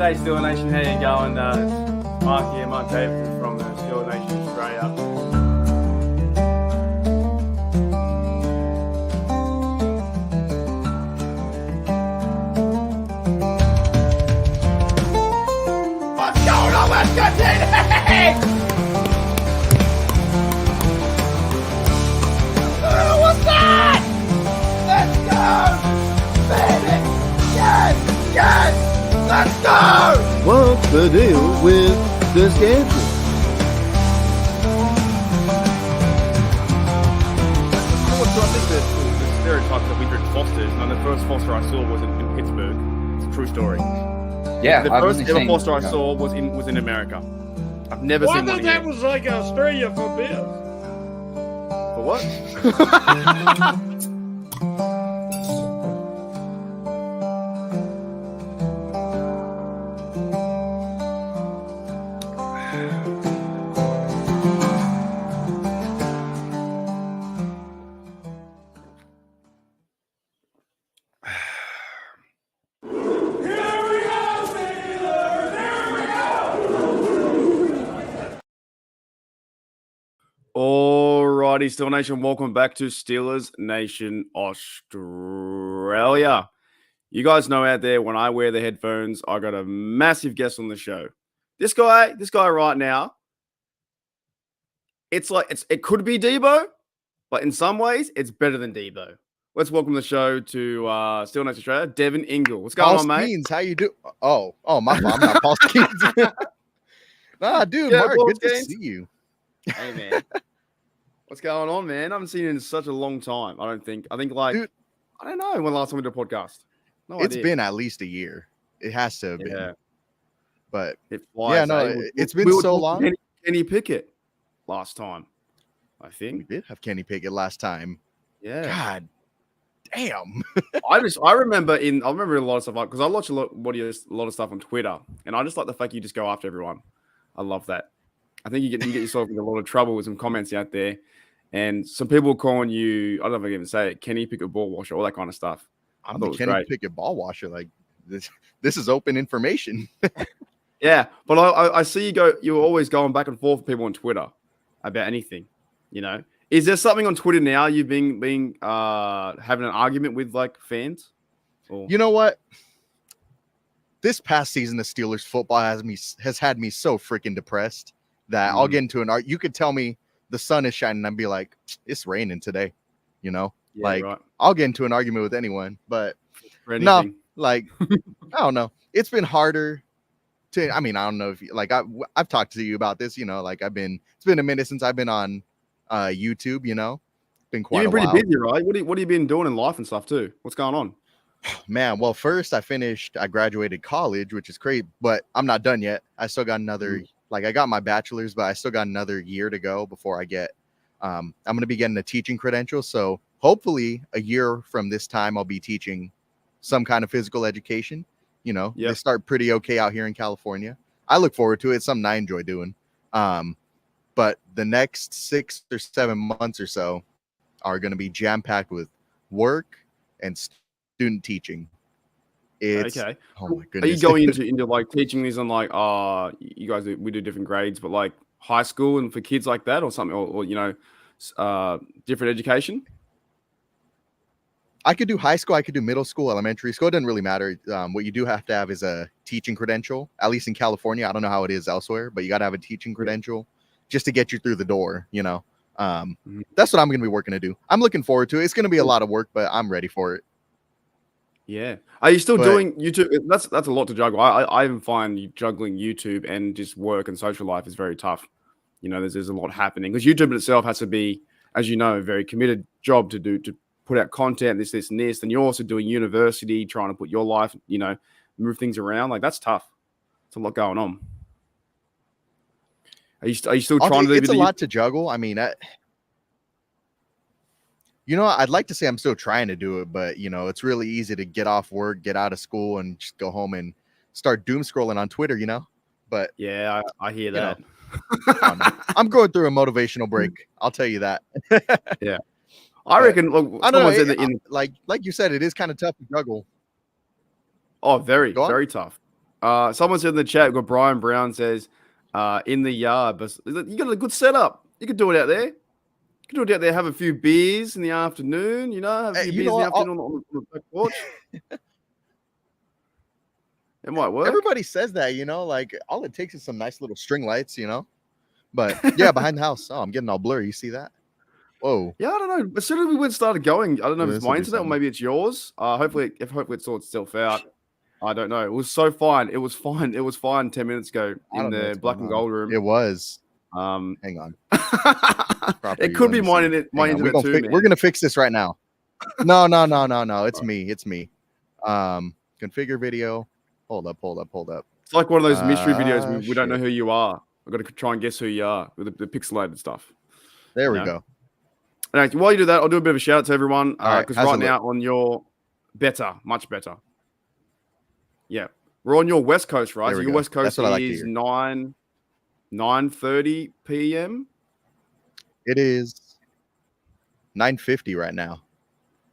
G'day, Steel Nation. How you going? It's Mark here, Mark Devin from Steel Nation Australia. What's going on, West Country? What's that? Let's go, baby! Yes! Yes! Let's go! What's the deal with the schedule? I think the stereotype that we drink Fosters, and the first Foster I saw was in Pittsburgh. It's a true story. Yeah, the first ever Foster I saw was in America. I've never seen one. I thought that was like Australia for beers. For what? Alrighty, Steel Nation, welcome back to Steelers Nation Australia. You guys know out there, when I wear the headphones, I got a massive guest on the show. This guy right now, it could be Debo, but in some ways, it's better than Debo. Let's welcome the show to Steel Nation Australia, Devin Ingle. What's going on, mate? Skeens, how you do? Oh, my fault. I'm not Paul Skeens. Nah, dude, yeah, Mark, good to see you. Hey, man. What's going on, man? I haven't seen you in such a long time. I think like, dude, I don't know when last time we did a podcast. It's been at least a year. It has to have been. Yeah. But it flies, yeah, no, it's been so long. Kenny Pickett last time, I think. We did have Kenny Pickett last time. Yeah. God damn. I remember a lot of stuff, because I watch a lot of stuff on Twitter, and I just like the fact you just go after everyone. I love that. I think you get yourself in a lot of trouble with some comments out there, and some people calling you, I don't know if I can even say it, Kenny Pickett ball washer, all that kind of stuff. I'm the Kenny Pickett ball washer. Like this is open information. Yeah, but I see you're always going back and forth with people on Twitter about anything. You know, is there something on Twitter now you've been having an argument with like fans? Or? You know what? This past season, the Steelers football has had me so freaking depressed that I'll get into an argument. You could tell me the sun is shining, and I'd be like, it's raining today. You know, yeah, like right. I'll get into an argument with anyone, but no, like I don't know. It's been harder to. I mean, I don't know if I've talked to you about this. You know, like it's been a minute since I've been on YouTube. You know, been quite. You've been a while. pretty busy, right? What have you been doing in life and stuff too? What's going on? Man, well, first I graduated college, which is great, but I'm not done yet. I still got another, I got my bachelor's, but I still got another year to go before I get, I'm going to be getting a teaching credential. So hopefully a year from this time, I'll be teaching some kind of physical education. You know, They start pretty okay out here in California. I look forward to it. It's something I enjoy doing. But the next 6 or 7 months or so are going to be jam-packed with work and student teaching. Okay. Oh my goodness. Are you going into like teaching these on like you guys we do different grades, but like high school and for kids like that or something, or you know, different education? I could do high school, I could do middle school, elementary school. It doesn't really matter. What you do have to have is a teaching credential, at least in California. I don't know how it is elsewhere, but you got to have a teaching credential just to get you through the door, you know. That's what I'm going to be working to do. I'm looking forward to it. It's going to be a lot of work, but I'm ready for it. Yeah. Are you still doing YouTube? That's a lot to juggle. I even find juggling YouTube and just work and social life is very tough. You know, there's a lot happening because YouTube itself has to be, as you know, a very committed job to put out content, this, and this. And you're also doing university, trying to put your life, you know, move things around. Like that's tough. It's a lot going on. Are you still trying to do? It's a lot to juggle. I mean, you know, I'd like to say I'm still trying to do it, but, you know, it's really easy to get off work, get out of school, and just go home and start doom scrolling on Twitter, you know? But yeah, I hear that. I'm going through a motivational break. I'll tell you that. Yeah. I reckon. Look, I don't know. Like you said, it is kind of tough to juggle. Oh, very tough. Someone said in the chat, got Brian Brown says, in the yard, but you got a good setup. You could do it out there. You could do it out there, have a few beers in the afternoon, have a few beers in the afternoon on the back porch. It might work. Everybody says that, like all it takes is some nice little string lights, But yeah, behind the house. Oh, I'm getting all blurry. You see that? Whoa. Yeah, I don't know. As soon as we started going, I don't know if it's my internet or something. maybe it's yours. Hopefully it sorts itself out. I don't know. It was so fine. It was fine. It was fine 10 minutes ago in the black and gold room. It was. Hang on. It could be my internet too, man. We're gonna fix this right now. No. It's me. It's me. Configure video. Hold up. It's like one of those mystery videos. We don't know who you are. I've got to try and guess who you are with the pixelated stuff. There we go. Anyway, while you do that, I'll do a bit of a shout out to everyone because right now on your much better. Yeah, we're on your West Coast, right? So your West Coast is 9:30 p.m. It is 9:50 right now.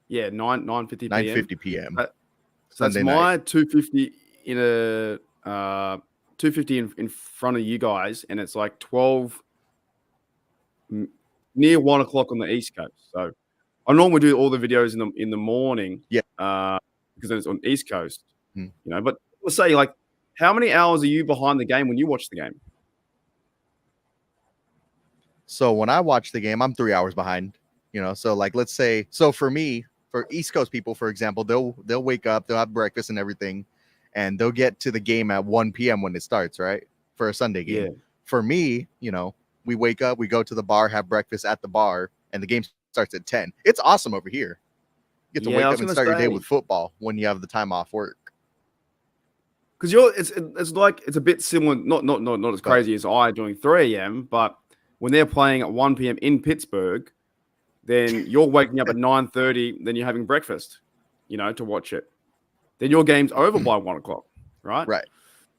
Yeah, 9:50 p.m. 9:50 p.m. So that's my 2:50 in a 2:50 in front of you guys, and it's like 12 near 1 o'clock on the East Coast. So I normally do all the videos in the morning, because then it's on East Coast, But let's say, like, how many hours are you behind the game when you watch the game? So when I watch the game, I'm 3 hours behind. So like let's say, so for me, for East Coast people, for example, they'll wake up, they'll have breakfast and everything, and they'll get to the game at 1 p.m. when it starts, right? For a Sunday game. Yeah. For me, we wake up, we go to the bar, have breakfast at the bar, and the game starts at 10. It's awesome over here. You get to wake up and start your day with football when you have the time off work. Because it's like it's a bit similar, not as crazy as I doing 3 a.m., but when they're playing at 1 p.m. in Pittsburgh, then you're waking up at 9:30, then you're having breakfast, to watch it. Then your game's over by 1 o'clock, right? Right.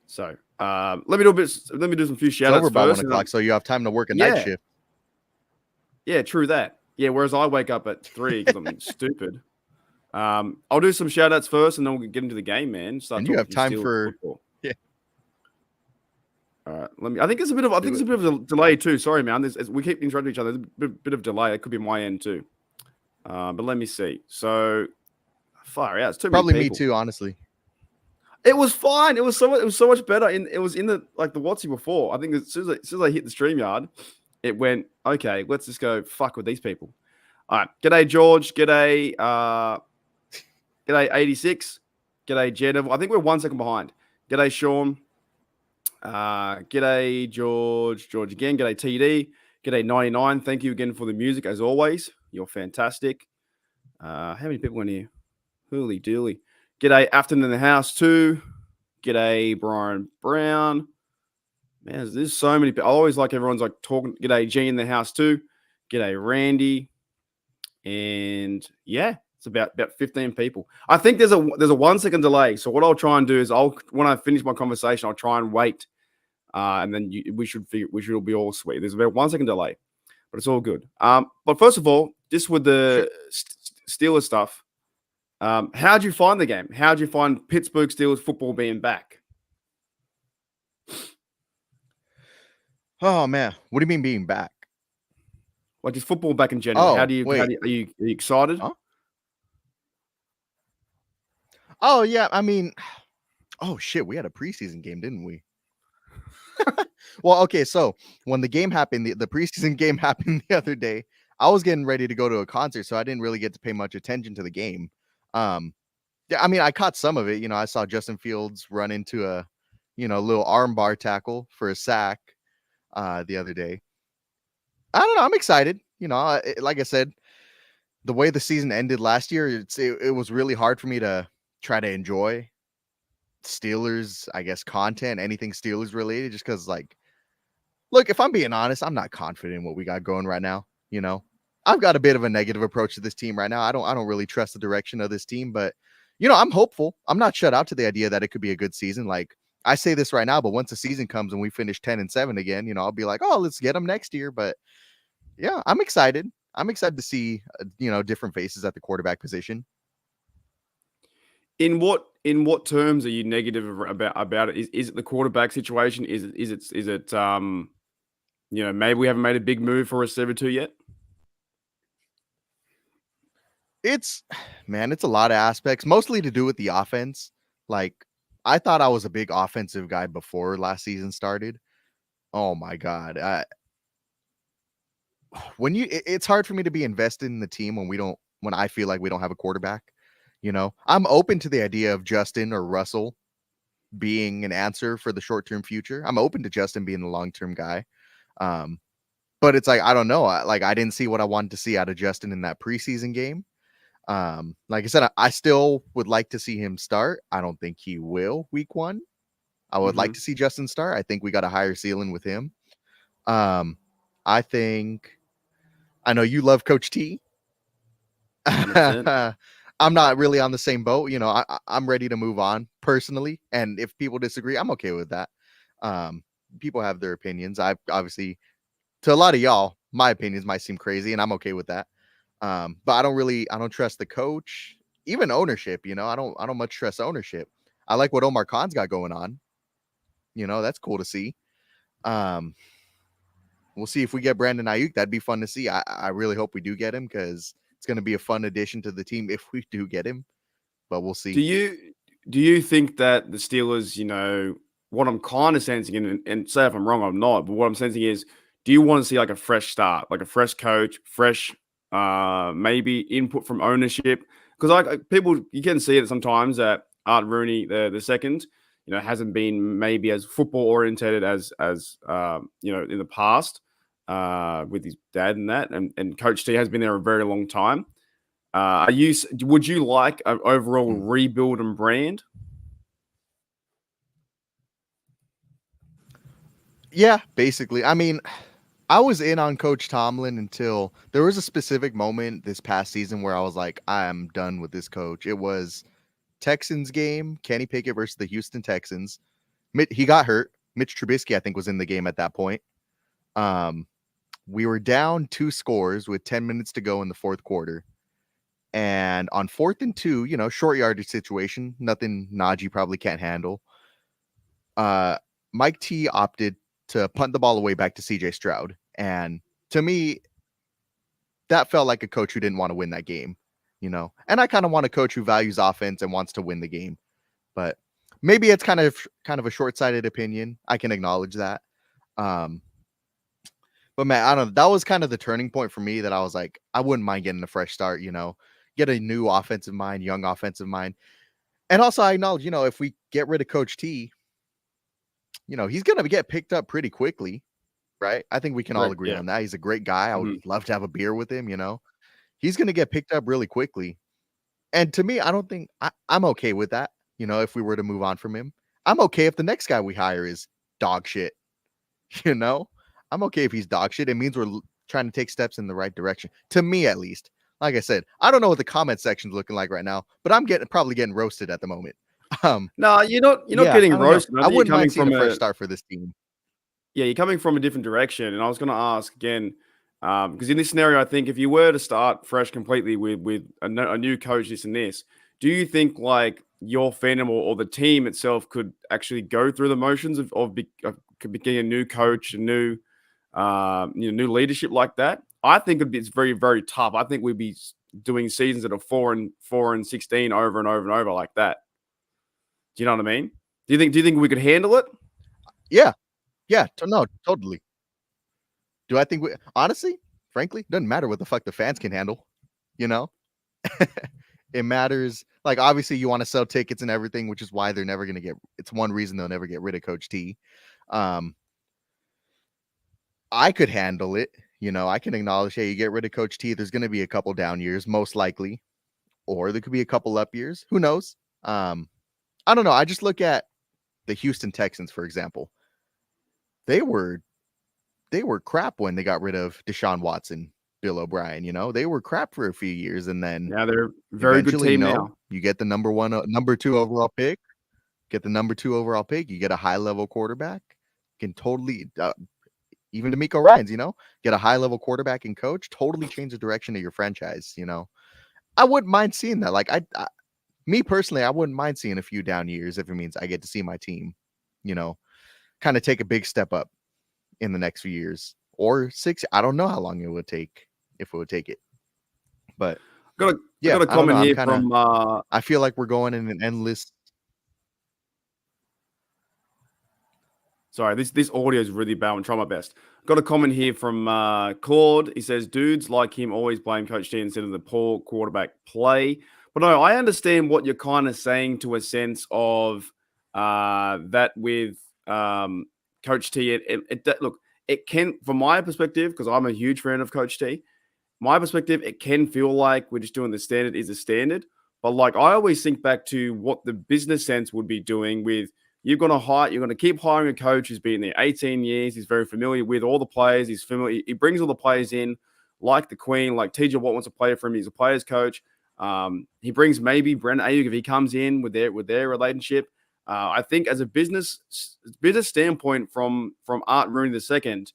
So let me do some few shout outs over by first. 1 o'clock, so you have time to work a night shift. Yeah, true that. Yeah, whereas I wake up at 3 because I'm stupid. I'll do some shout outs first and then we'll get into the game, man. And you have time for football. Yeah. All right. I think it's a bit of a delay too. Sorry, man. We keep interrupting each other. There's a bit of delay. It could be my end too. But let me see. So far out. It's too probably many me people. too, honestly. It was fine. It was so much better. It was in the WhatsApp before. I think as soon as I hit the StreamYard, it went, okay, let's just go fuck with these people. All right. G'day, George. G'day, 86. G'day, Jed. I think we're 1 second behind. G'day, Sean. G'day, George. George again. G'day, TD. G'day, 99. Thank you again for the music, as always. You're fantastic. How many people in here? Holy dooly. G'day, Afton in the house too. G'day, Brian Brown. Man, there's so many people. I always like everyone's like talking. G'day, G in the house too. G'day, Randy. And yeah, it's about 15 people. I think there's a 1 second delay. So what I'll try and do is when I finish my conversation, I'll try and wait, and then we should be all sweet. There's about 1 second delay, but it's all good. But first of all, just with the Steelers stuff, how'd you find the game? How'd you find Pittsburgh Steelers football being back? Oh man, what do you mean being back? Like just football back in general. Oh, are you excited? Huh? Oh yeah, I mean, oh shit, we had a preseason game, didn't we? Well, okay, so when the game happened, the preseason game happened the other day, I was getting ready to go to a concert, so I didn't really get to pay much attention to the game. Yeah, I mean, I caught some of it. I saw Justin Fields run into a, little armbar tackle for a sack the other day. I don't know. I'm excited. Like I said, the way the season ended last year, it was really hard for me to try to enjoy Steelers, I guess, content, anything Steelers related, just because, like, look, if I'm being honest, I'm not confident in what we got going right now. I've got a bit of a negative approach to this team right now. I don't really trust the direction of this team, but I'm hopeful. I'm not shut out to the idea that it could be a good season. Like, I say this right now, but once the season comes and we finish 10-7 again, I'll be like, oh, let's get them next year. But yeah, I'm excited. I'm excited to see, different faces at the quarterback position. In what terms are you negative about it? Is it the quarterback situation? Is it maybe we haven't made a big move for receiver 2 yet? It's a lot of aspects, mostly to do with the offense. Like, I thought I was a big offensive guy before last season started. Oh my God. It's hard for me to be invested in the team when I feel like we don't have a quarterback. I'm open to the idea of Justin or Russell being an answer for the short-term future. I'm open to Justin being the long-term guy. But it's like, I don't know. I didn't see what I wanted to see out of Justin in that preseason game. Like I said, I still would like to see him start. I don't think he will week 1. I would like to see Justin start. I think we got a higher ceiling with him. I know you love Coach T. I'm not really on the same boat. I'm ready to move on personally. And if people disagree, I'm okay with that. People have their opinions. I obviously, to a lot of y'all, my opinions might seem crazy, and I'm okay with that. But I don't trust the coach, even ownership. I don't much trust ownership. I like what Omar Khan's got going on. That's cool to see. We'll see if we get Brandon Ayuk. That'd be fun to see. I really hope we do get him, because it's going to be a fun addition to the team if we do get him, but we'll see. Do you think that the Steelers, what I'm kind of sensing, and say if I'm wrong, I'm not, but what I'm sensing is, do you want to see like a fresh start, like a fresh coach, fresh maybe input from ownership? Because you can see it sometimes that Art Rooney, the second, hasn't been maybe as football oriented as in the past with his dad and that, and Coach T has been there a very long time. Would you like an overall rebuild and brand? Yeah, basically. I mean, I was in on Coach Tomlin until there was a specific moment this past season where I was like, I am done with this coach. It was Texans game, Kenny Pickett versus the Houston Texans. He got hurt. Mitch Trubisky, I think, was in the game at that point. We were down 2 scores with 10 minutes to go in the fourth quarter. And on 4th and 2, short yardage situation, nothing Najee probably can't handle. Mike T opted to punt the ball away back to CJ Stroud. And to me, that felt like a coach who didn't want to win that game, And I kind of want a coach who values offense and wants to win the game. But maybe it's kind of a short-sighted opinion. I can acknowledge that. But man, I don't know. That was kind of the turning point for me, that I was like, I wouldn't mind getting a fresh start, get a new offensive mind, young offensive mind. And also I acknowledge, if we get rid of Coach T, he's going to get picked up pretty quickly, right? I think we can all agree on that. He's a great guy. I would love to have a beer with him, He's going to get picked up really quickly. And to me, I don't think I'm okay with that. If we were to move on from him, I'm okay if the next guy we hire is dog shit, I'm okay if he's dog shit. It means we're trying to take steps in the right direction, to me at least. Like I said, I don't know what the comment section's looking like right now, but I'm probably getting roasted at the moment. No, you're not getting roasted. I wouldn't mind seeing a fresh start for this team. Yeah, you're coming from a different direction. And I was going to ask again, because in this scenario, I think if you were to start fresh completely with a new coach, this and this, do you think like your fandom or the team itself could actually go through the motions of becoming a new coach, a new new leadership like that? I think it's very, very tough. I think we'd be doing seasons that are 4-16 over and over and over like that. Do you know what I mean? Do you think we could handle it? Yeah. No, totally. Do I think honestly, frankly, doesn't matter what the fuck the fans can handle. It matters. Like, obviously you want to sell tickets and everything, which is why they're never going to it's one reason they'll never get rid of Coach T. I could handle it. I can acknowledge, hey, you get rid of Coach T, there's going to be a couple down years, most likely, or there could be a couple up years. Who knows? I don't know. I just look at the Houston Texans, for example. They were crap when they got rid of Deshaun Watson, Bill O'Brien. They were crap for a few years, and then now they're a very good team. Now you get the number 2 overall pick. Get the number 2 overall pick. You get a high level quarterback. Can totally. Even D'Amico Ryans, get a high-level quarterback and coach, totally change the direction of your franchise, I wouldn't mind seeing that. Like, me personally, I wouldn't mind seeing a few down years if it means I get to see my team, kind of take a big step up in the next few years or 6. I don't know how long it would take, if it would take it. But I yeah, got a I don't know. comment I'm here kind of, from I feel like we're going in an endless. Sorry, this audio is really bad. I'm trying my best. Got a comment here from Claude. He says, dudes like him always blame Coach T instead of the poor quarterback play. But no, I understand what you're kind of saying to a sense of that with Coach T. Look, it can, from my perspective, because I'm a huge fan of Coach T, my perspective, it can feel like we're just doing the standard is a standard. But like I always think back to what the business sense would be doing with you're going to keep hiring a coach who's been there 18 years. He's very familiar with all the players. He's familiar. He brings all the players in, like the Queen, like TJ Watt wants to play for him. He's a player's coach. He brings maybe Brent Ayuk if he comes in with their relationship. I think as a business standpoint from Art Rooney II,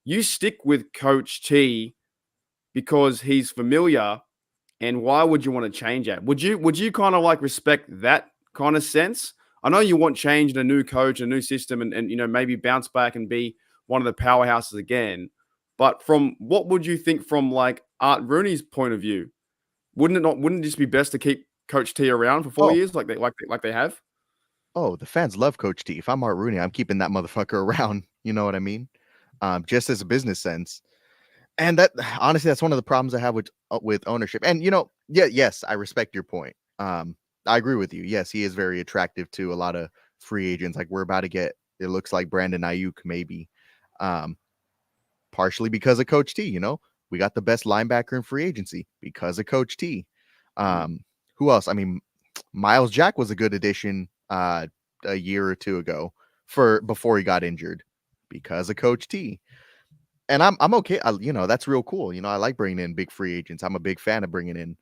you stick with Coach T because he's familiar. And why would you want to change that? Would you kind of like respect that kind of sense? I know you want change and a new coach, a new system, and maybe bounce back and be one of the powerhouses again. But from what would you think from like Art Rooney's point of view? Wouldn't it just be best to keep Coach T around for 4 years like they have? Oh, the fans love Coach T. If I'm Art Rooney, I'm keeping that motherfucker around. You know what I mean? Just as a business sense. And that honestly, that's one of the problems I have with ownership. And yes, I respect your point. I agree with you. Yes, he is very attractive to a lot of free agents. Like we're about to get, it looks like Brandon Ayuk maybe, partially because of Coach T. We got the best linebacker in free agency because of Coach T. Who else? I mean, Miles Jack was a good addition a year or two ago before he got injured because of Coach T. And I'm okay. That's real cool. I like bringing in big free agents. I'm a big fan of bringing in,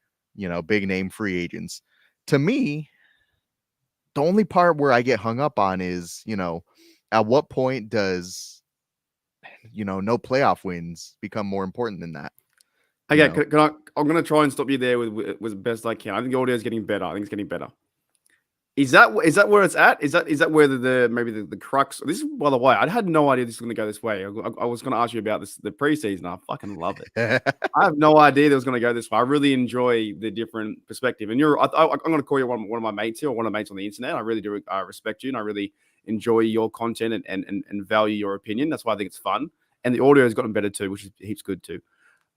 big name free agents. To me, the only part where I get hung up on is, at what point does, no playoff wins become more important than that? Okay, I'm going to try and stop you there with the best I can. I think the audio is getting better. I think it's getting better. Is that where it's at? Is that where the crux? This is, by the way, I had no idea this was going to go this way. I was going to ask you about this the preseason. I fucking love it. I have no idea that it was going to go this way. I really enjoy the different perspective. And I'm going to call you one of my mates here, or one of my mates on the internet. I really do respect you, and I really enjoy your content and value your opinion. That's why I think it's fun. And the audio has gotten better too, which is heaps good too.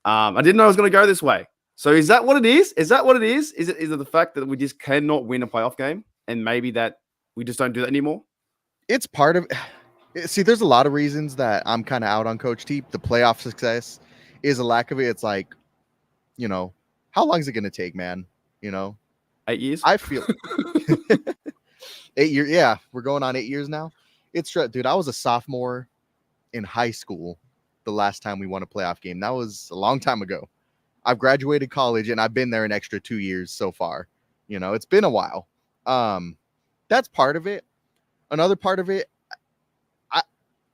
I didn't know it was going to go this way. So is that what it is? Is that what it is? Is it the fact that we just cannot win a playoff game? And maybe that we just don't do that anymore? It's part of. See, there's a lot of reasons that I'm kind of out on Coach T. The playoff success is a lack of it. It's like, how long is it going to take, man? 8 years? I feel 8 years. Yeah, we're going on 8 years now. Dude, I was a sophomore in high school the last time we won a playoff game. That was a long time ago. I've graduated college and I've been there an extra 2 years so far. It's been a while. That's part of it. Another part of it,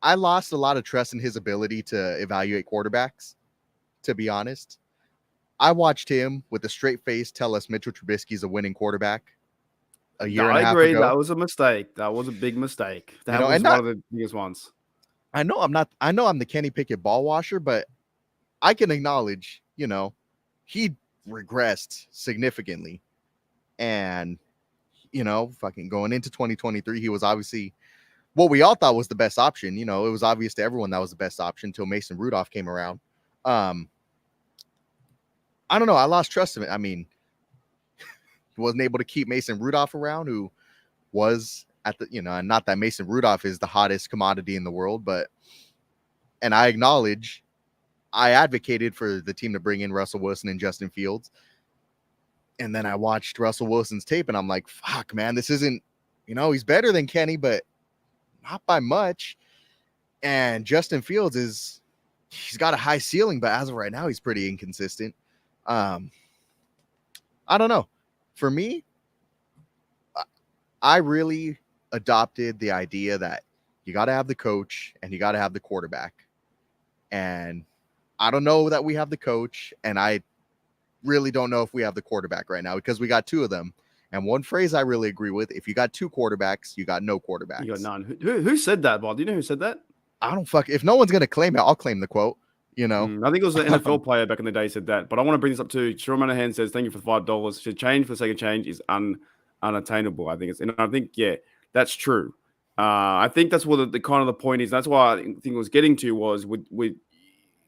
I lost a lot of trust in his ability to evaluate quarterbacks, to be honest. I watched him with a straight face tell us Mitchell Trubisky's a winning quarterback a year and a half ago. That was a mistake. That was a big mistake. That was one of the biggest ones. I know I'm the Kenny Pickett ball washer, but I can acknowledge, he regressed significantly. And fucking going into 2023, he was obviously what we all thought was the best option. It was obvious to everyone that was the best option until Mason Rudolph came around. I don't know. I lost trust in it. I mean, he wasn't able to keep Mason Rudolph around, who was at the, and not that Mason Rudolph is the hottest commodity in the world, and I acknowledge I advocated for the team to bring in Russell Wilson and Justin Fields. And then I watched Russell Wilson's tape and I'm like, fuck, man, this isn't, he's better than Kenny, but not by much. And Justin Fields he's got a high ceiling, but as of right now, he's pretty inconsistent. I don't know. For me, I really adopted the idea that you got to have the coach and you got to have the quarterback. And I don't know that we have the coach, and I really don't know if we have the quarterback right now because we got two of them. And one phrase I really agree with: if you got two quarterbacks, you got no quarterbacks. You got none. Who said that, Bob? Do you know who said that? I don't fuck. If no one's gonna claim it, I'll claim the quote. You know, I think it was an NFL player back in the day said that. But I want to bring this up too. Sean Monahan says, "Thank you for $5. Should change for the sake of change is unattainable." I think it's, and I think that's true. I think that's what the kind of the point is. That's why I think it was getting to was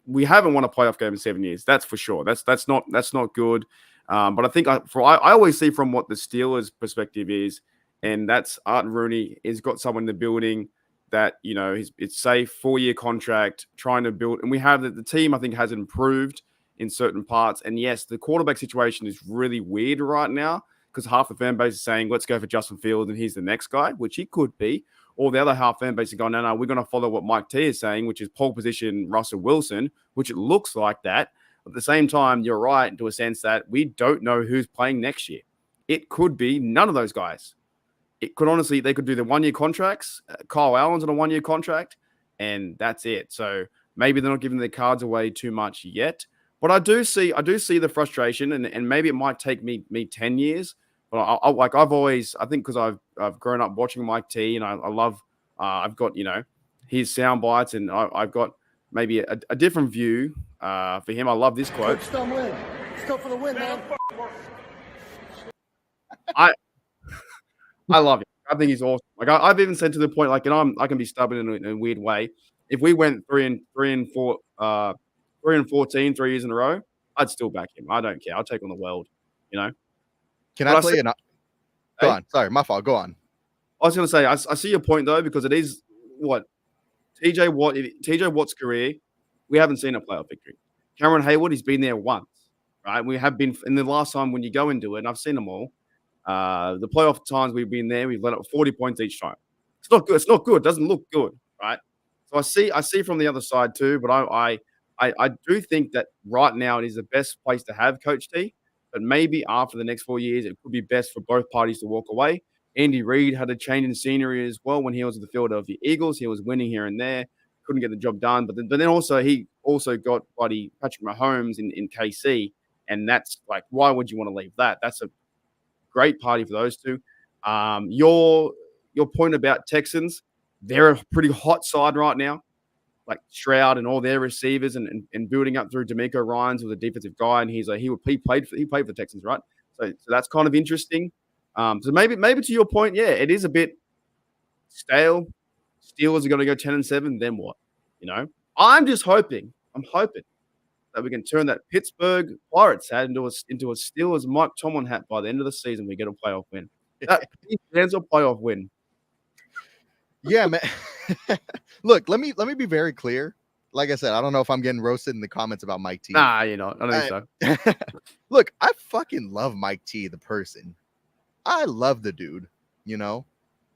we haven't won a playoff game in 7 years. That's for sure. That's not good. But I think I always see from what the Steelers' perspective is, and that's Art Rooney has got someone in the building that, you know, it's safe, 4-year contract, trying to build. And we have the team, I think, has improved in certain parts. And yes, the quarterback situation is really weird right now because half the fan base is saying, let's go for Justin Fields and he's the next guy, which he could be. Or the other half fan base is going, no, we're going to follow what Mike T is saying, which is pole position Russell Wilson, which it looks like that. At the same time, you're right to a sense that we don't know who's playing next year. It could be none of those guys. It could honestly, they could do the 1-year contracts. Kyle Allen's on a 1-year contract, and that's it. So maybe they're not giving their cards away too much yet. But I do see the frustration, and maybe it might take me 10 years. But I think because I've grown up watching Mike T, and I love, I've got, you know, his sound bites, and I've got maybe a different view for him. I love this quote. Let's go for the win, man. I love it. I think he's awesome. Like I've even said to the point, like, and I can be stubborn in a weird way. If we went 3-14 3 years in a row, I'd still back him. I don't care. I'll take on the world. You know. Can I play it? Go on. Sorry, my fault. Go on. I was going to say I see your point though, because it is what TJ Watt's career. We haven't seen a playoff victory. Cameron Hayward, he's been there once, right? We have been in the last time when you go into it, and I've seen them all. The playoff times we've been there, we've let up 40 points each time. It's not good. It's not good. It doesn't look good, right? So I see from the other side too, but I do think that right now it is the best place to have Coach T. But maybe after the next 4 years, it could be best for both parties to walk away. Andy Reid had a change in scenery as well when he was at the Philadelphia Eagles. He was winning here and there, couldn't get the job done. But then also he also got buddy Patrick Mahomes in KC, and that's like, why would you want to leave that? That's a great party for those two. Your point about Texans, they're a pretty hot side right now, like Stroud and all their receivers and building up through D'Amico Ryans was a defensive guy, and he played for the Texans, right? So that's kind of interesting. So maybe to your point, yeah, it is a bit stale. Steelers are going to go 10-7. Then what? You know, I'm hoping that we can turn that Pittsburgh Pirates hat into a Steelers Mike Tomlin hat by the end of the season. We get a playoff win. That ends a playoff win. Yeah, man. Look, let me be very clear. Like I said, I don't know if I'm getting roasted in the comments about Mike T. Nah, you're not. I don't think so. Look, I fucking love Mike T, the person. I love the dude. You know,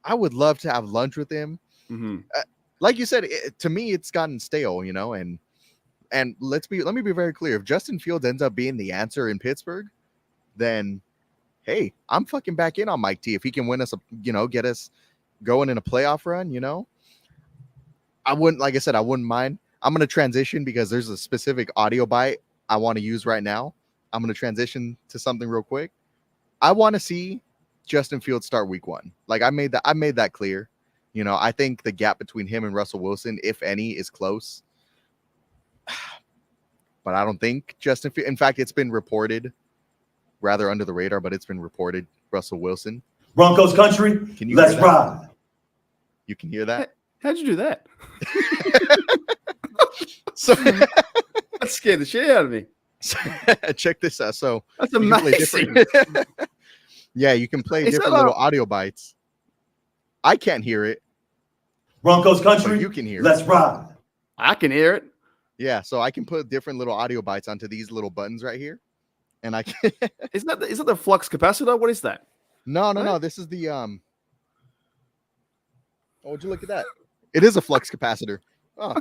I would love to have lunch with him. Mm-hmm. Like you said, to me, it's gotten stale. You know, and let me be very clear. If Justin Fields ends up being the answer in Pittsburgh, then hey, I'm fucking back in on Mike T. If he can win us, get us going in a playoff run, you know, I wouldn't mind. I'm going to transition because there's a specific audio bite I want to use right now. I'm going to transition to something real quick. I want to see Justin Fields start week 1. Like I made that clear. You know, I think the gap between him and Russell Wilson, if any, is close. But I don't think Justin Fields, in fact, it's been reported rather under the radar, but it's been reported Russell Wilson. Broncos country, let's ride. You can hear that? How'd you do that? So that scared the shit out of me. Check this out. So that's amazing. Yeah, you can play different little audio bites. I can't hear it. Broncos country, you can hear let's ride. I can hear it. Yeah, so I can put different little audio bites onto these little buttons right here. And I can is that the flux capacitor? What is that? No. This is the Oh, would you look at that? It is a flux capacitor. Oh,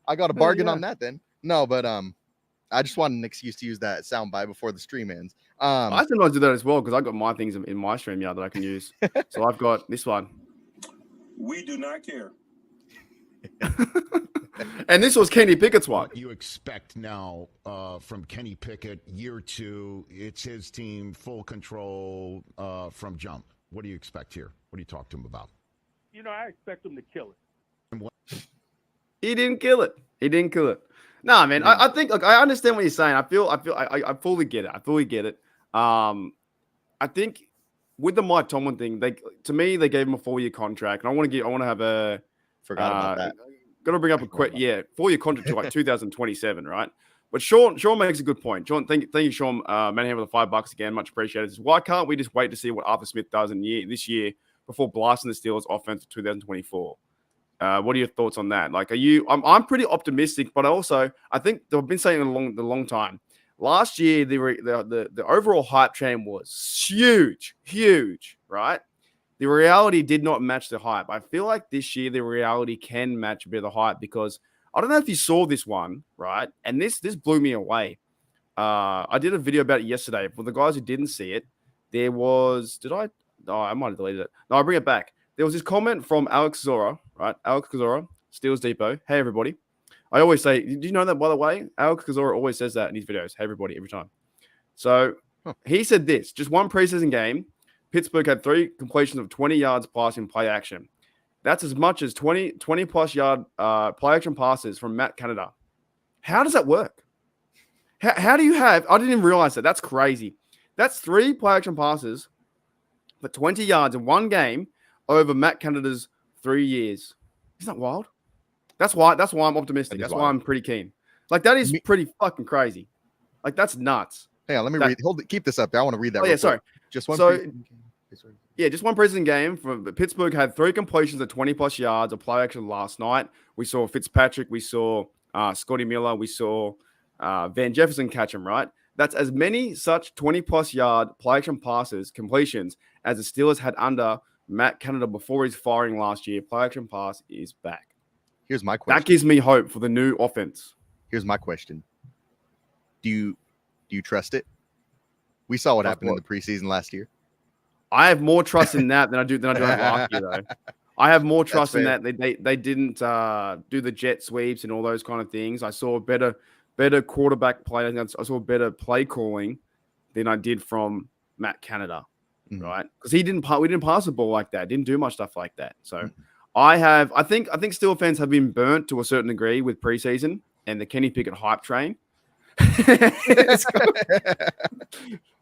I got a bargain on that then. No, but I just wanted an excuse to use that soundbite before the stream ends. I sometimes do that as well because I got my things in my Streamyard that I can use. So I've got this one. We do not care. And this was Kenny Pickett's one. What you expect now from Kenny Pickett, year 2? It's his team, full control from jump. What do you expect here? What do you talk to him about? I expect him to kill it. He didn't kill it. Nah, man. I think. Look, I understand what you're saying. I fully get it. I think with the Mike Tomlin thing, they gave him a 4-year contract, and I want to have a. Forgot about that. Got to bring up a quick 4-year contract to like 2027, right? But Sean makes a good point. Sean, thank you, Sean Manham, with the $5 again, much appreciated. Says, why can't we just wait to see what Arthur Smith does this year before blasting the Steelers' offense for 2024? What are your thoughts on that? Like, I'm pretty optimistic, but I think I've been saying it a long time. Last year, the overall hype train was huge, right? The reality did not match the hype. I feel like this year the reality can match a bit of the hype, because I don't know if you saw this one, right? And this blew me away. I did a video about it yesterday. For the guys who didn't see it, there was I might have deleted it. No, I'll bring it back. There was this comment from Alex Zora, right? Alex Zora, Steelers Depot. Hey, everybody. I always say, do you know that, by the way? Alex Zora always says that in his videos. Hey, everybody, every time. So he said this: just one preseason game, Pittsburgh had 3 completions of 20 yards passing play action. That's as much as 20 plus yard play action passes from Matt Canada. How does that work? How do you have? I didn't even realize that. That's crazy. That's 3 play action passes for 20 yards in one game over Matt Canada's 3 years. Isn't that wild? That's why I'm optimistic. That's why I'm pretty keen. Like, that is pretty fucking crazy. Like, that's nuts. Hang on, let me read. Keep this up there. I want to read that. Oh, yeah, sorry. Just one. Just one preseason game. Pittsburgh had 3 completions of 20 plus yards of play action last night. We saw Fitzpatrick. We saw Scotty Miller. We saw Van Jefferson catch him, right? That's as many such 20 plus yard play action passes, completions, as the Steelers had under Matt Canada before his firing last year. Play action pass is back. Here's my question. That gives me hope for the new offense. Here's my question. Do you trust it? We saw what happened in the preseason last year. I have more trust in that than I do last year, though. I have more trust in that. They didn't do the jet sweeps and all those kind of things. I saw better quarterback play. I saw better play calling than I did from Matt Canada, right? Because we didn't pass the ball like that. Didn't do much stuff like that. So I think Steelers fans have been burnt to a certain degree with preseason and the Kenny Pickett hype train. Hey,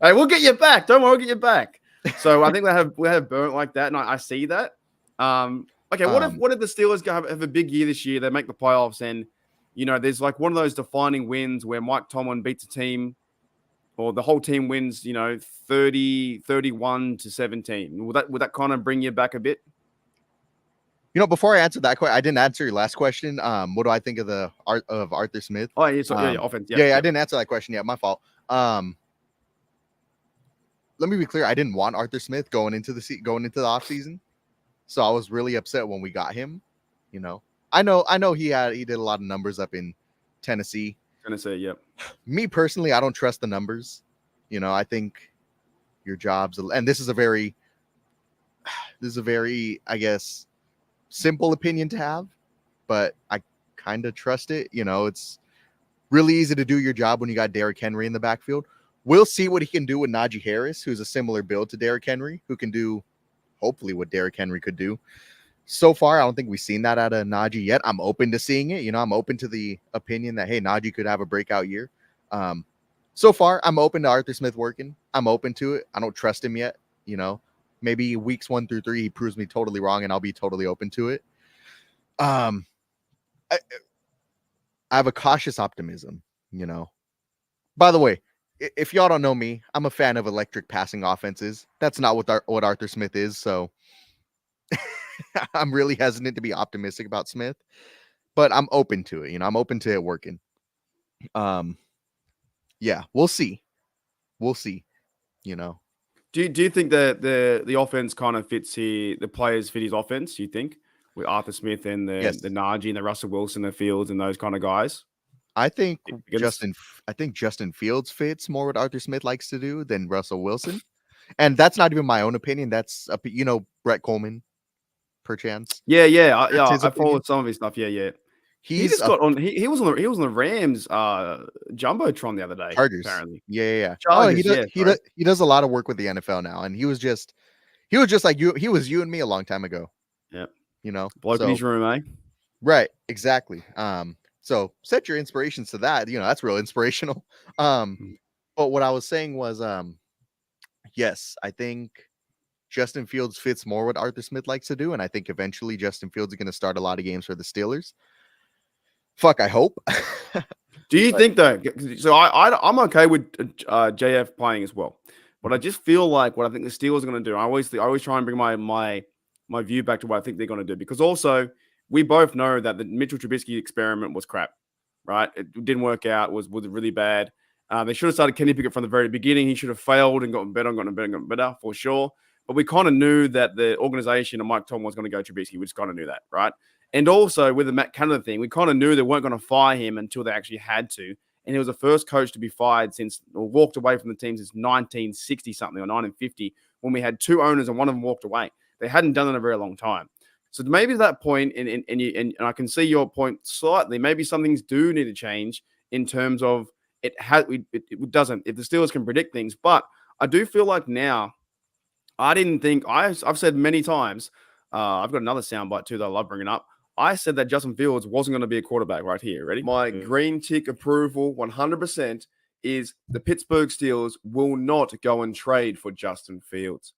we'll get you back. Don't worry, we'll get you back. So I think we have burnt like that, and I see that. Okay, what if the Steelers have a big year this year? They make the playoffs, and there's like one of those defining wins where Mike Tomlin beats a team, or the whole team wins, 30-31-17. Would that kind of bring you back a bit? Before I answer that question, I didn't answer your last question. What do I think of of Arthur Smith? Oh, yeah, offense. Yeah, I didn't answer that question yet. My fault. Let me be clear. I didn't want Arthur Smith going into the offseason. So I was really upset when we got him. I know he did a lot of numbers up in Tennessee. Yep. Me personally, I don't trust the numbers. I think your jobs, and this is a very, I guess, simple opinion to have, but I kind of trust it. It's really easy to do your job when you got Derrick Henry in the backfield. We'll see what he can do with Najee Harris, who's a similar build to Derrick Henry, who can do hopefully what Derrick Henry could do. So far, I don't think we've seen that out of Najee yet. I'm open to seeing it. I'm open to the opinion that, hey, Najee could have a breakout year. So far, I'm open to Arthur Smith working. I'm open to it. I don't trust him yet. Maybe weeks 1 through 3, he proves me totally wrong, and I'll be totally open to it. I have a cautious optimism, By the way, if y'all don't know me, I'm a fan of electric passing offenses. That's not what Arthur Smith is, so I'm really hesitant to be optimistic about Smith, but I'm open to it. I'm open to it working. Yeah, we'll see. Do you think that the offense kind of fits here? The players fit his offense? Do you think with Arthur Smith and the Najee and the Russell Wilson, the Fields, and those kind of guys? I think Justin Fields fits more what Arthur Smith likes to do than Russell Wilson, and that's not even my own opinion. That's Brett Coleman, perchance. Yeah. I followed some of his stuff. Yeah. He just got on. He was on the Rams jumbotron the other day. Chargers. Apparently, Yeah. Chargers, He does a lot of work with the NFL now, and he was just like you. He was you and me a long time ago. Yep. You know, bloke in his room, eh? Right. Exactly. So set your inspirations to that. You know, that's real inspirational. But what I was saying was, yes, I think Justin Fields fits more what Arthur Smith likes to do, and I think eventually Justin Fields is going to start a lot of games for the Steelers. Fuck, I hope. Do you think though? So I'm okay with JF playing as well, but I just feel like what I think the Steelers are going to do. I always try and bring my view back to what I think they're going to do, because also we both know that the Mitchell Trubisky experiment was crap, right? It didn't work out. Was really bad. They should have started Kenny Pickett from the very beginning. He should have failed and gotten better for sure. But we kind of knew that the organization and Mike Tomlin was going to go Trubisky. We just kind of knew that, right? And also with the Matt Canada thing, we kind of knew they weren't going to fire him until they actually had to. And he was the first coach to be fired or walked away from the team since 1960 something or 1950, when we had two owners and one of them walked away. They hadn't done it in a very long time. So maybe at that point, and I can see your point slightly, maybe some things do need to change in terms of it doesn't. If the Steelers can predict things, but I do feel like now, I've said many times, I've got another soundbite too that I love bringing up. I said that Justin Fields wasn't going to be a quarterback right here. Ready? My green tick approval 100% is the Pittsburgh Steelers will not go and trade for Justin Fields.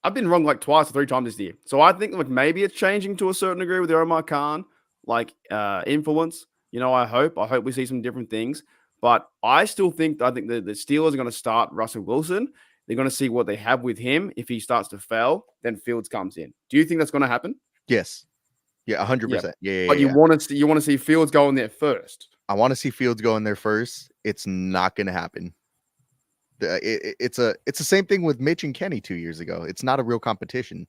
I've been wrong like twice or three times this year. So I think like maybe it's changing to a certain degree with the Omar Khan influence. You know, I hope we see some different things. But I think the Steelers are going to start Russell Wilson. They're going to see what they have with him. If he starts to fail, then Fields comes in. Do you think that's going to happen? Yes. Yeah, 100%. Yeah. But you want to see Fields go in there first. I want to see Fields go in there first. It's not going to happen. It's the same thing with Mitch and Kenny 2 years ago. It's not a real competition,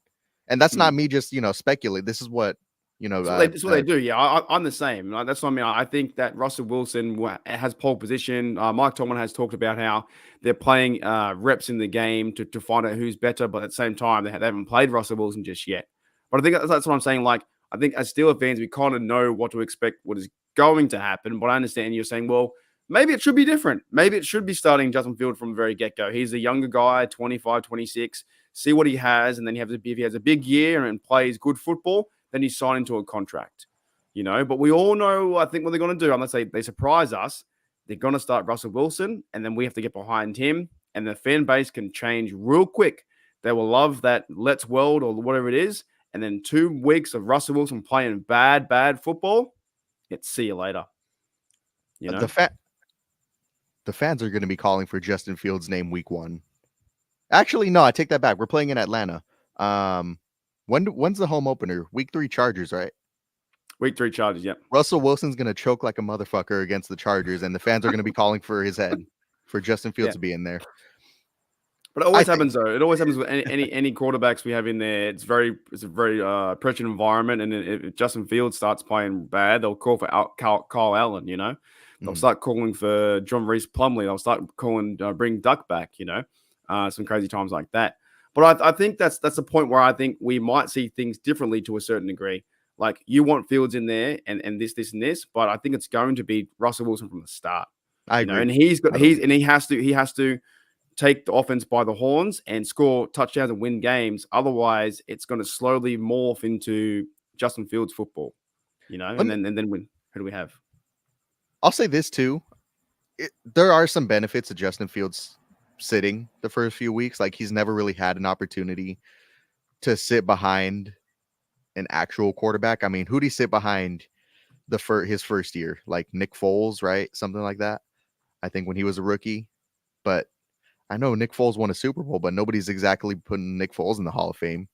and that's not me just speculate. This is what That's what they do. Yeah, I'm the same. That's what I mean. I think that Russell Wilson has pole position. Mike Tomlin has talked about how they're playing reps in the game to find out who's better, but at the same time, they haven't played Russell Wilson just yet. But I think that's what I'm saying. Like, I think as Steelers fans, we kind of know what to expect, what is going to happen. But I understand you're saying, well, maybe it should be different. Maybe it should be starting Justin Fields from the very get-go. He's a younger guy, 25, 26. See what he has, and then if he has a big year and plays good football, then he's signed into a contract. But we all know, I think, what they're going to do. Unless they surprise us, they're going to start Russell Wilson, and then we have to get behind him, and the fan base can change real quick. They will love that Let's World or whatever it is, and then 2 weeks of Russell Wilson playing bad football, see you later. The fans are going to be calling for Justin Fields' name week 1. Actually, no, I take that back. We're playing in Atlanta. When's the home opener? Week 3 Chargers, right? Week 3 Chargers, yep. Russell Wilson's going to choke like a motherfucker against the Chargers, and the fans are going to be calling for his head, for Justin Fields to be in there. But it always happens, though. It always happens with any quarterbacks we have in there. It's a very pressured environment, and if Justin Fields starts playing bad, they'll call for Kyle Allen, They'll start calling for John Reese Plumlee. They'll start calling, bring Duck back, some crazy times like that. But I think that's the point where I think we might see things differently to a certain degree. Like, you want Fields in there and this, and this, but I think it's going to be Russell Wilson from the start. I agree. And he has to take the offense by the horns and score touchdowns and win games. Otherwise, it's going to slowly morph into Justin Fields football, and then win. Who do we have? I'll say this too. There are some benefits to Justin Fields sitting the first few weeks. Like, he's never really had an opportunity to sit behind an actual quarterback. I mean, who'd he sit behind his first year? Like Nick Foles, right? Something like that. I think when he was a rookie. But I know Nick Foles won a Super Bowl, but nobody's exactly putting Nick Foles in the Hall of Fame.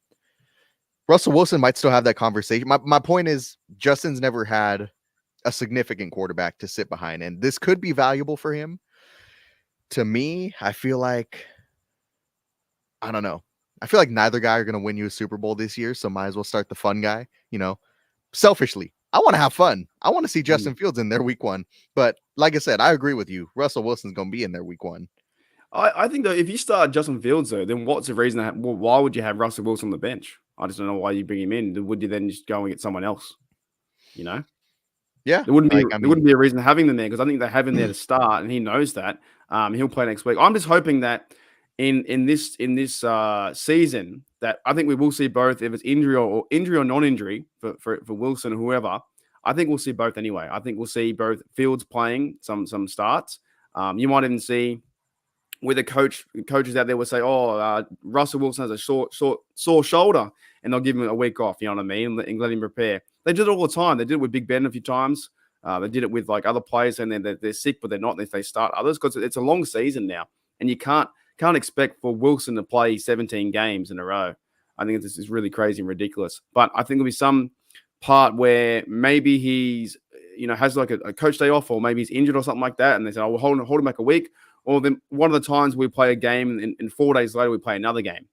Russell Wilson might still have that conversation. My point is, Justin's never had a significant quarterback to sit behind, and this could be valuable for him. To me, I feel like, I don't know. I feel like neither guy are going to win you a Super Bowl this year, so might as well start the fun guy. Selfishly, I want to have fun. I want to see Justin Fields in there week 1. But like I said, I agree with you. Russell Wilson's going to be in there week 1. I think that if you start Justin Fields, though, then what's the reason why would you have Russell Wilson on the bench? I just don't know why you bring him in. Would you then just go and get someone else? You know, Yeah, there wouldn't be a reason having them there because I think they have him there to start, and he knows that. He'll play next week. I'm just hoping that in this season that I think we will see both, if it's injury or non-injury for Wilson or whoever. I think we'll see both anyway. I think we'll see both Fields playing some starts. You might even see where the coaches out there will say, Russell Wilson has a sore shoulder, and they'll give him a week off, you know what I mean, and let him prepare. They did it all the time. They did it with Big Ben a few times. They did it with like other players, and then they're sick, but they're not. If they start others, because it's a long season now, and you can't expect for Wilson to play 17 games in a row. I think this is really crazy and ridiculous. But I think there'll be some part where maybe he's, has like a coach day off, or maybe he's injured or something like that, and they say, we'll hold him back a week. Or then one of the times we play a game, and 4 days later we play another game.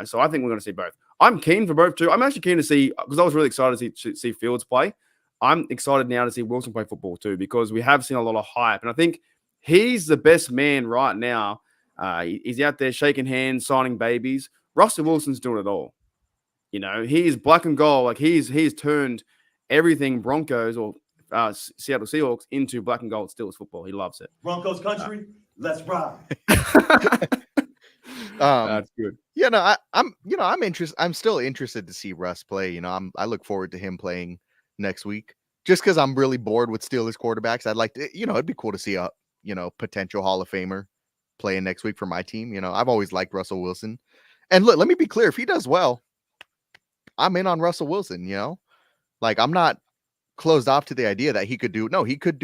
So I think we're going to see both. I'm keen for both too. I'm actually keen to see, because I was really excited to see Fields play. I'm excited now to see Wilson play football too, because we have seen a lot of hype, and I think he's the best man right now. He's out there shaking hands, signing babies. Russell Wilson's doing it all. He is black and gold. Like he's turned everything Broncos or Seattle Seahawks into black and gold Steelers football. He loves it. Broncos country, let's ride. That's good. Yeah, no, I'm interested. I'm still interested to see Russ play. I look forward to him playing next week, just because I'm really bored with Steelers quarterbacks. I'd like to, it'd be cool to see a, potential Hall of Famer playing next week for my team. I've always liked Russell Wilson. And look, let me be clear. If he does well, I'm in on Russell Wilson, like I'm not closed off to the idea that he could do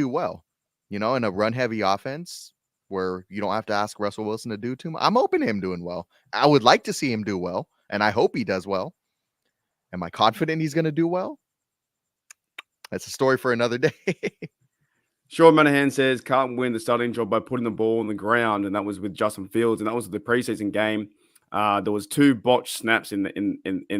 well, in a run heavy offense where you don't have to ask Russell Wilson to do too much. I'm open to him doing well. I would like to see him do well, and I hope he does well. Am I confident he's going to do well? That's a story for another day. Sean Manahan says can't win the starting job by putting the ball on the ground, and that was with Justin Fields, and that was the preseason game. There was 2 botched snaps in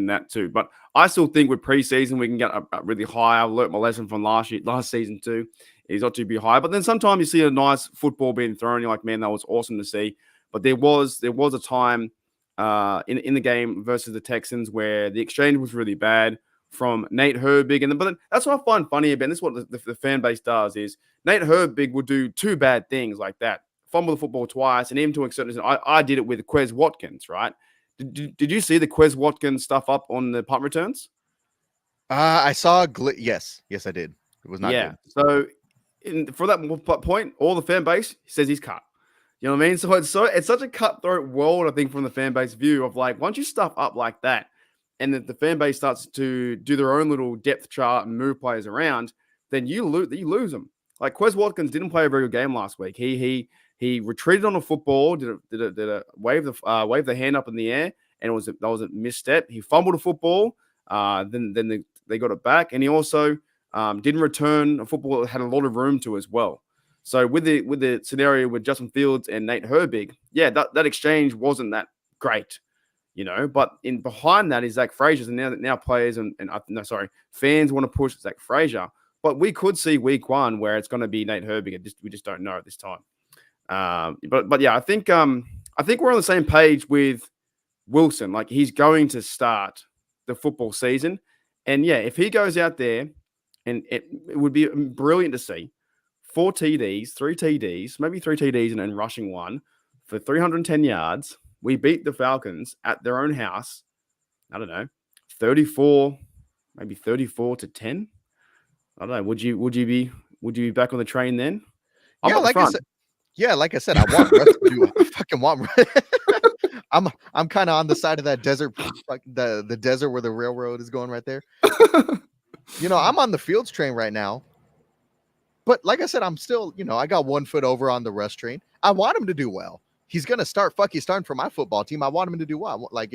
that too, but I still think with preseason we can get up really high. I learned my lesson from last season too. He's not to be high, but then sometimes you see a nice football being thrown. You're like, man, that was awesome to see. But there was a time in the game versus the Texans where the exchange was really bad from Nate Herbig, but that's what I find funny about. And this is what the fan base does is Nate Herbig would do 2 bad things like that. Fumble the football twice, and even to a certain extent, I did it with Quez Watkins, right? Did you see the Quez Watkins stuff up on the punt returns? I saw yes, I did. It was not good. So for that point, all the fan base says he's cut. You know what I mean? So it's such a cutthroat world, I think, from the fan base view of like, once you stuff up like that, and the fan base starts to do their own little depth chart and move players around, then you lose them. Like Quez Watkins didn't play a very good game last week. He retreated on a football, did a wave the hand up in the air, and that was a misstep. He fumbled a football, then they got it back, and he also didn't return a football that had a lot of room to as well. So with the scenario with Justin Fields and Nate Herbig, that exchange wasn't that great, But behind that is Zach Frazier, and now players fans want to push Zach Frazier, but we could see week 1 where it's going to be Nate Herbig. We just don't know at this time. But yeah, I think we're on the same page with Wilson. Like he's going to start the football season, and if he goes out there, and it would be brilliant to see 4 TDs, 3 TDs, maybe 3 TDs and rushing 1 for 310 yards. We beat the Falcons at their own house. I don't know, 34, maybe 34-10. I don't know. Would you be back on the train then? Like I said, I want Russ to do it. I fucking want Russ. I'm kind of on the side of that desert, like the desert where the railroad is going right there. I'm on the Fields train right now. But like I said, I'm still, I got 1 foot over on the Russ train. I want him to do well. He's going to start. He's starting for my football team. I want him to do well. Like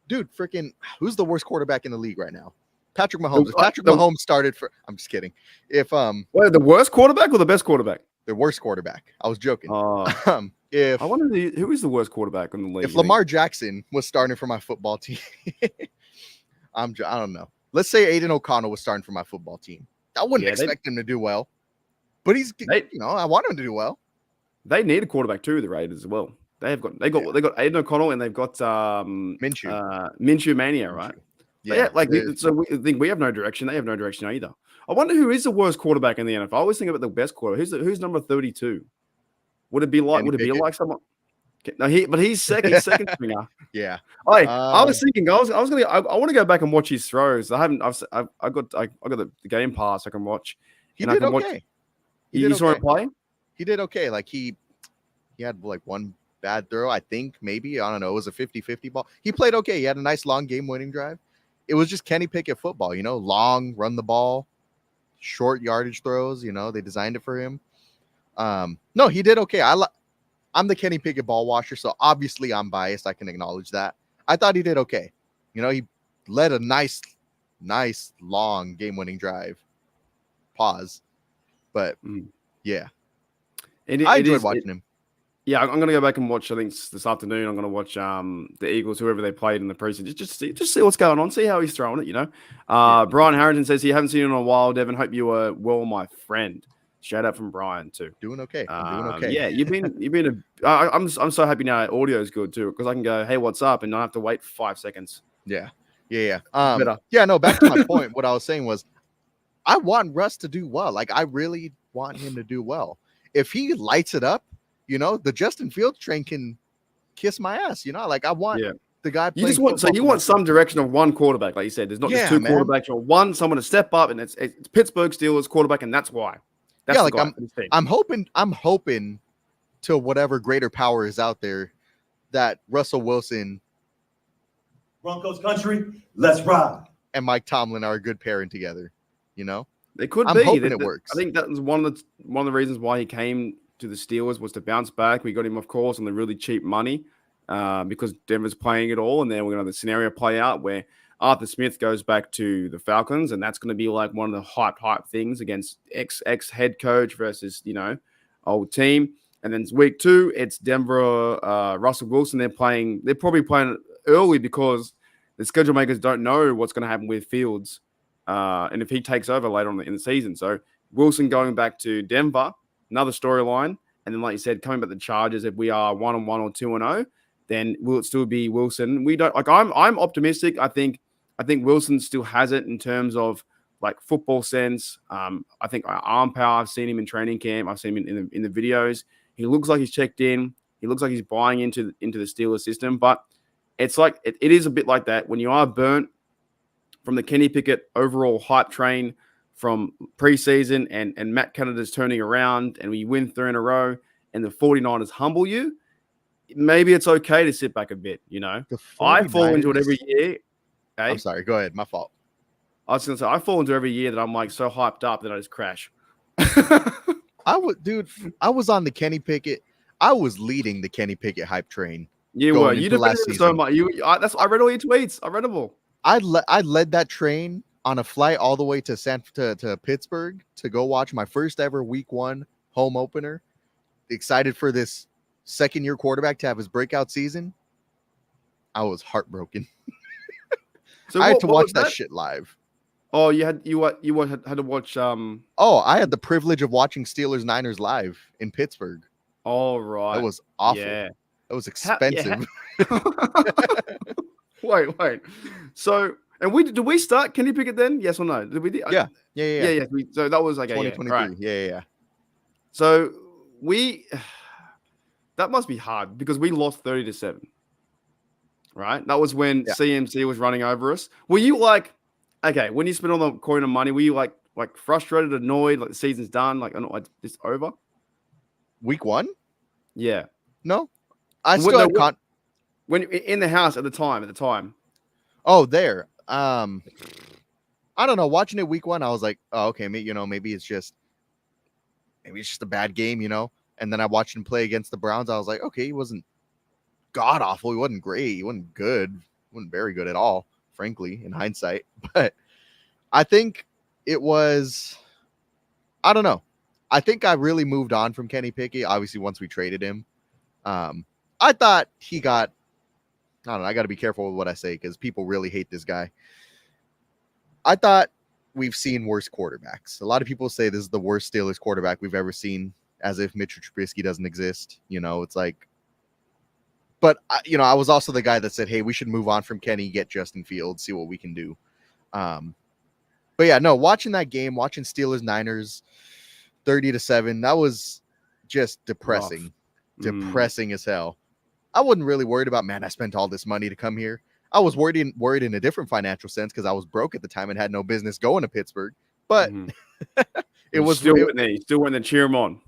who's the worst quarterback in the league right now? Patrick Mahomes. If Patrick Mahomes started for, I'm just kidding. If the worst quarterback or the best quarterback? The worst quarterback. I was joking. If I wonder who is the worst quarterback in the league. If Lamar Jackson was starting for my football team, I don't know. Let's say Aiden O'Connell was starting for my football team. I wouldn't expect him to do well, but I want him to do well. They need a quarterback too, the Raiders as well. They got Aiden O'Connell, and they've got Minshew Mania, right? Yeah, so we think we have no direction. They have no direction either. I wonder who is the worst quarterback in the NFL. I always think about the best quarterback. Who's number 32? Would it be like someone? No, he's second stringer. Yeah. I was thinking, I want to go back and watch his throws. I got the Game Pass I can watch. He did okay. You saw him play? He did okay. Like he had like one bad throw, I think, maybe. I don't know. It was a 50-50 ball. He played okay. He had a nice long game-winning drive. It was just Kenny Pickett football, long, run the ball, short yardage throws. They designed it for him. No, he did okay. I'm the Kenny Pickett ball washer, so obviously I'm biased. I can acknowledge that. I thought he did okay. He led a nice, long game-winning drive. Pause. But, yeah. I enjoyed watching him. Yeah, I'm going to go back and watch, I think this afternoon, I'm going to watch the Eagles, whoever they played in the preseason, just see what's going on, see how he's throwing it, Brian Harrington says he haven't seen you in a while, Devin. Hope you are well, my friend. Shout out from Brian too. Doing okay. I'm doing okay. Yeah, I'm so happy now audio is good too, because I can go, hey, what's up? And not have to wait 5 seconds. Yeah. No, back to my point. What I was saying was I want Russ to do well. Like I really want him to do well. If he lights it up, the Justin Fields train can kiss my ass. Like I want the guy. You want some direction of one quarterback, like you said. There's not just two quarterbacks. Or someone to step up, and it's Pittsburgh Steelers quarterback, and that's why. That's I'm hoping to whatever greater power is out there that Russell Wilson, Broncos country, let's ride, and Mike Tomlin are a good pairing together. They could I'm be. hoping it works. I think that was one of the reasons why he came to the Steelers was to bounce back. We got him, of course, on the really cheap money because Denver's playing it all. And then we're going to have the scenario play out where Arthur Smith goes back to the Falcons. And that's going to be like one of the hype things against ex head coach versus, old team. And then week 2, it's Denver, Russell Wilson. They're probably playing early because the schedule makers don't know what's going to happen with Fields. And if he takes over later on in the season. So Wilson going back to Denver, another storyline. And then, like you said, coming back to the Chargers, if we are 1-1 or 2-0, then will it still be Wilson? We don't like. I'm optimistic. I think Wilson still has it in terms of like football sense. I think arm power. I've seen him in training camp. I've seen him in the videos. He looks like he's checked in. He looks like he's buying into the Steelers system. But it's like it is a bit like that when you are burnt from the Kenny Pickett overall hype train from preseason and Matt Canada's turning around and we win 3 in a row and the 49ers humble you, maybe it's okay to sit back a bit, I fall into it every year. Okay? I'm sorry. Go ahead. My fault. I was going to say, I fall into every year that I'm like so hyped up that I just crash. I was on the Kenny Pickett. I was leading the Kenny Pickett hype train. You were. You defended so much. I read all your tweets. I read them all. I led that train on a flight all the way to Pittsburgh to go watch my first ever week 1 home opener. Excited for this second-year quarterback to have his breakout season. I was heartbroken. So I had to watch that shit live. Oh, you had to watch. Oh, I had the privilege of watching Steelers-Niners live in Pittsburgh. Oh, right. That was awful. Yeah. That was expensive. Wait. So, and did we start Kenny Pickett then? Yes or no? Did we? Yeah. So that was like 2023. Right. Yeah. So that must be hard because we lost 30-7. Right? That was when CMC was running over us. Were you like, okay, when you spent all the coin of money, were you like frustrated, annoyed, like the season's done, like it's over? Week 1? Yeah. No. I still had when in the house at the time. Oh, there. I don't know. Watching it week 1, I was like, oh, okay, maybe it's just a bad game, And then I watched him play against the Browns. I was like, okay, he wasn't god awful. He wasn't great. He wasn't good. He wasn't very good at all, frankly, in hindsight. But I think it was, I don't know. I think I really moved on from Kenny Pickett. Obviously, once we traded him, I thought he got, I don't know. I got to be careful with what I say because people really hate this guy. I thought we've seen worse quarterbacks. A lot of people say this is the worst Steelers quarterback we've ever seen, as if Mitchell Trubisky doesn't exist. It's like, But I was also the guy that said, "Hey, we should move on from Kenny, get Justin Fields, see what we can do." But yeah, no, watching that game, watching Steelers Niners 30-7, that was just depressing. Depressing as hell. I wasn't really worried about, man, I spent all this money to come here. I was worried in a different financial sense because I was broke at the time and had no business going to Pittsburgh. But it was still went there. You still went to cheer him on.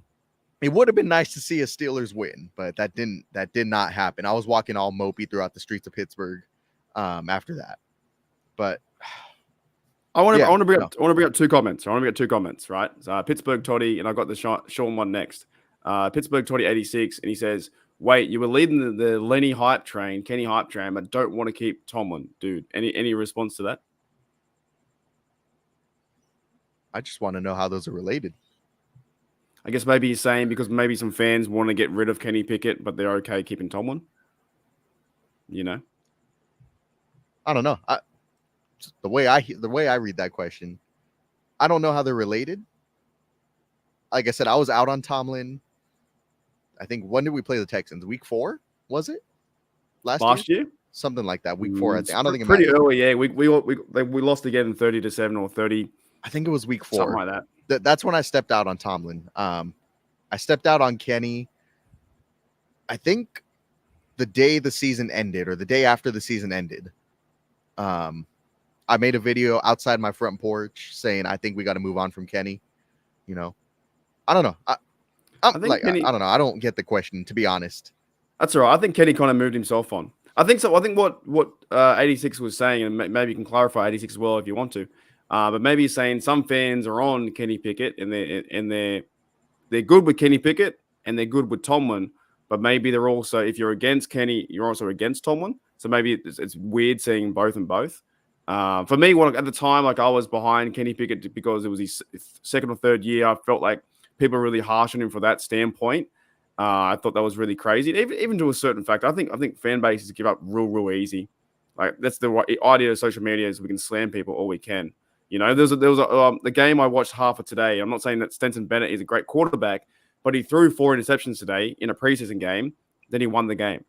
It would have been nice to see a Steelers win, but that did not happen. I was walking all mopey throughout the streets of Pittsburgh after that. But I want to bring up two comments. Right? So, Pittsburgh Toddy, and I got the Sean one next. Pittsburgh Toddy 86, and he says, "Wait, you were leading the Lenny hype train, Kenny hype train, but don't want to keep Tomlin, dude." Any response to that? I just want to know how those are related. I guess maybe he's saying because maybe some fans want to get rid of Kenny Pickett, but they're okay keeping Tomlin. I don't know. The way I read that question, I don't know how they're related. Like I said, I was out on Tomlin. I think when did we play the Texans? Week 4, was it? Last year? Something like that. Week 4, I think. I don't think it pretty early. Yeah, we lost again 30-7 or 30. I think it was week 4. Something like that. That's when I stepped out on Tomlin. I stepped out on Kenny. I think the day the season ended, or the day after the season ended. I made a video outside my front porch saying I think we got to move on from Kenny. I don't know. I don't know. I don't get the question, to be honest. That's all right. I think Kenny kind of moved himself on. I think so. I think what 86 was saying, and maybe you can clarify 86 as well if you want to. But maybe he's saying some fans are on Kenny Pickett and they're good with Kenny Pickett and they're good with Tomlin. But maybe they're also, if you're against Kenny, you're also against Tomlin. So maybe it's weird seeing both and both. For me, at the time, I was behind Kenny Pickett because it was his second or third year. I felt like people were really harsh on him for that standpoint. I thought that was really crazy. Even to a certain fact, I think fan bases give up real easy. Like that's the idea of social media is we can slam people all we can. There was the game I watched half of today. I'm not saying that Stetson Bennett is a great quarterback, but he threw 4 interceptions today in a preseason game. Then he won the game.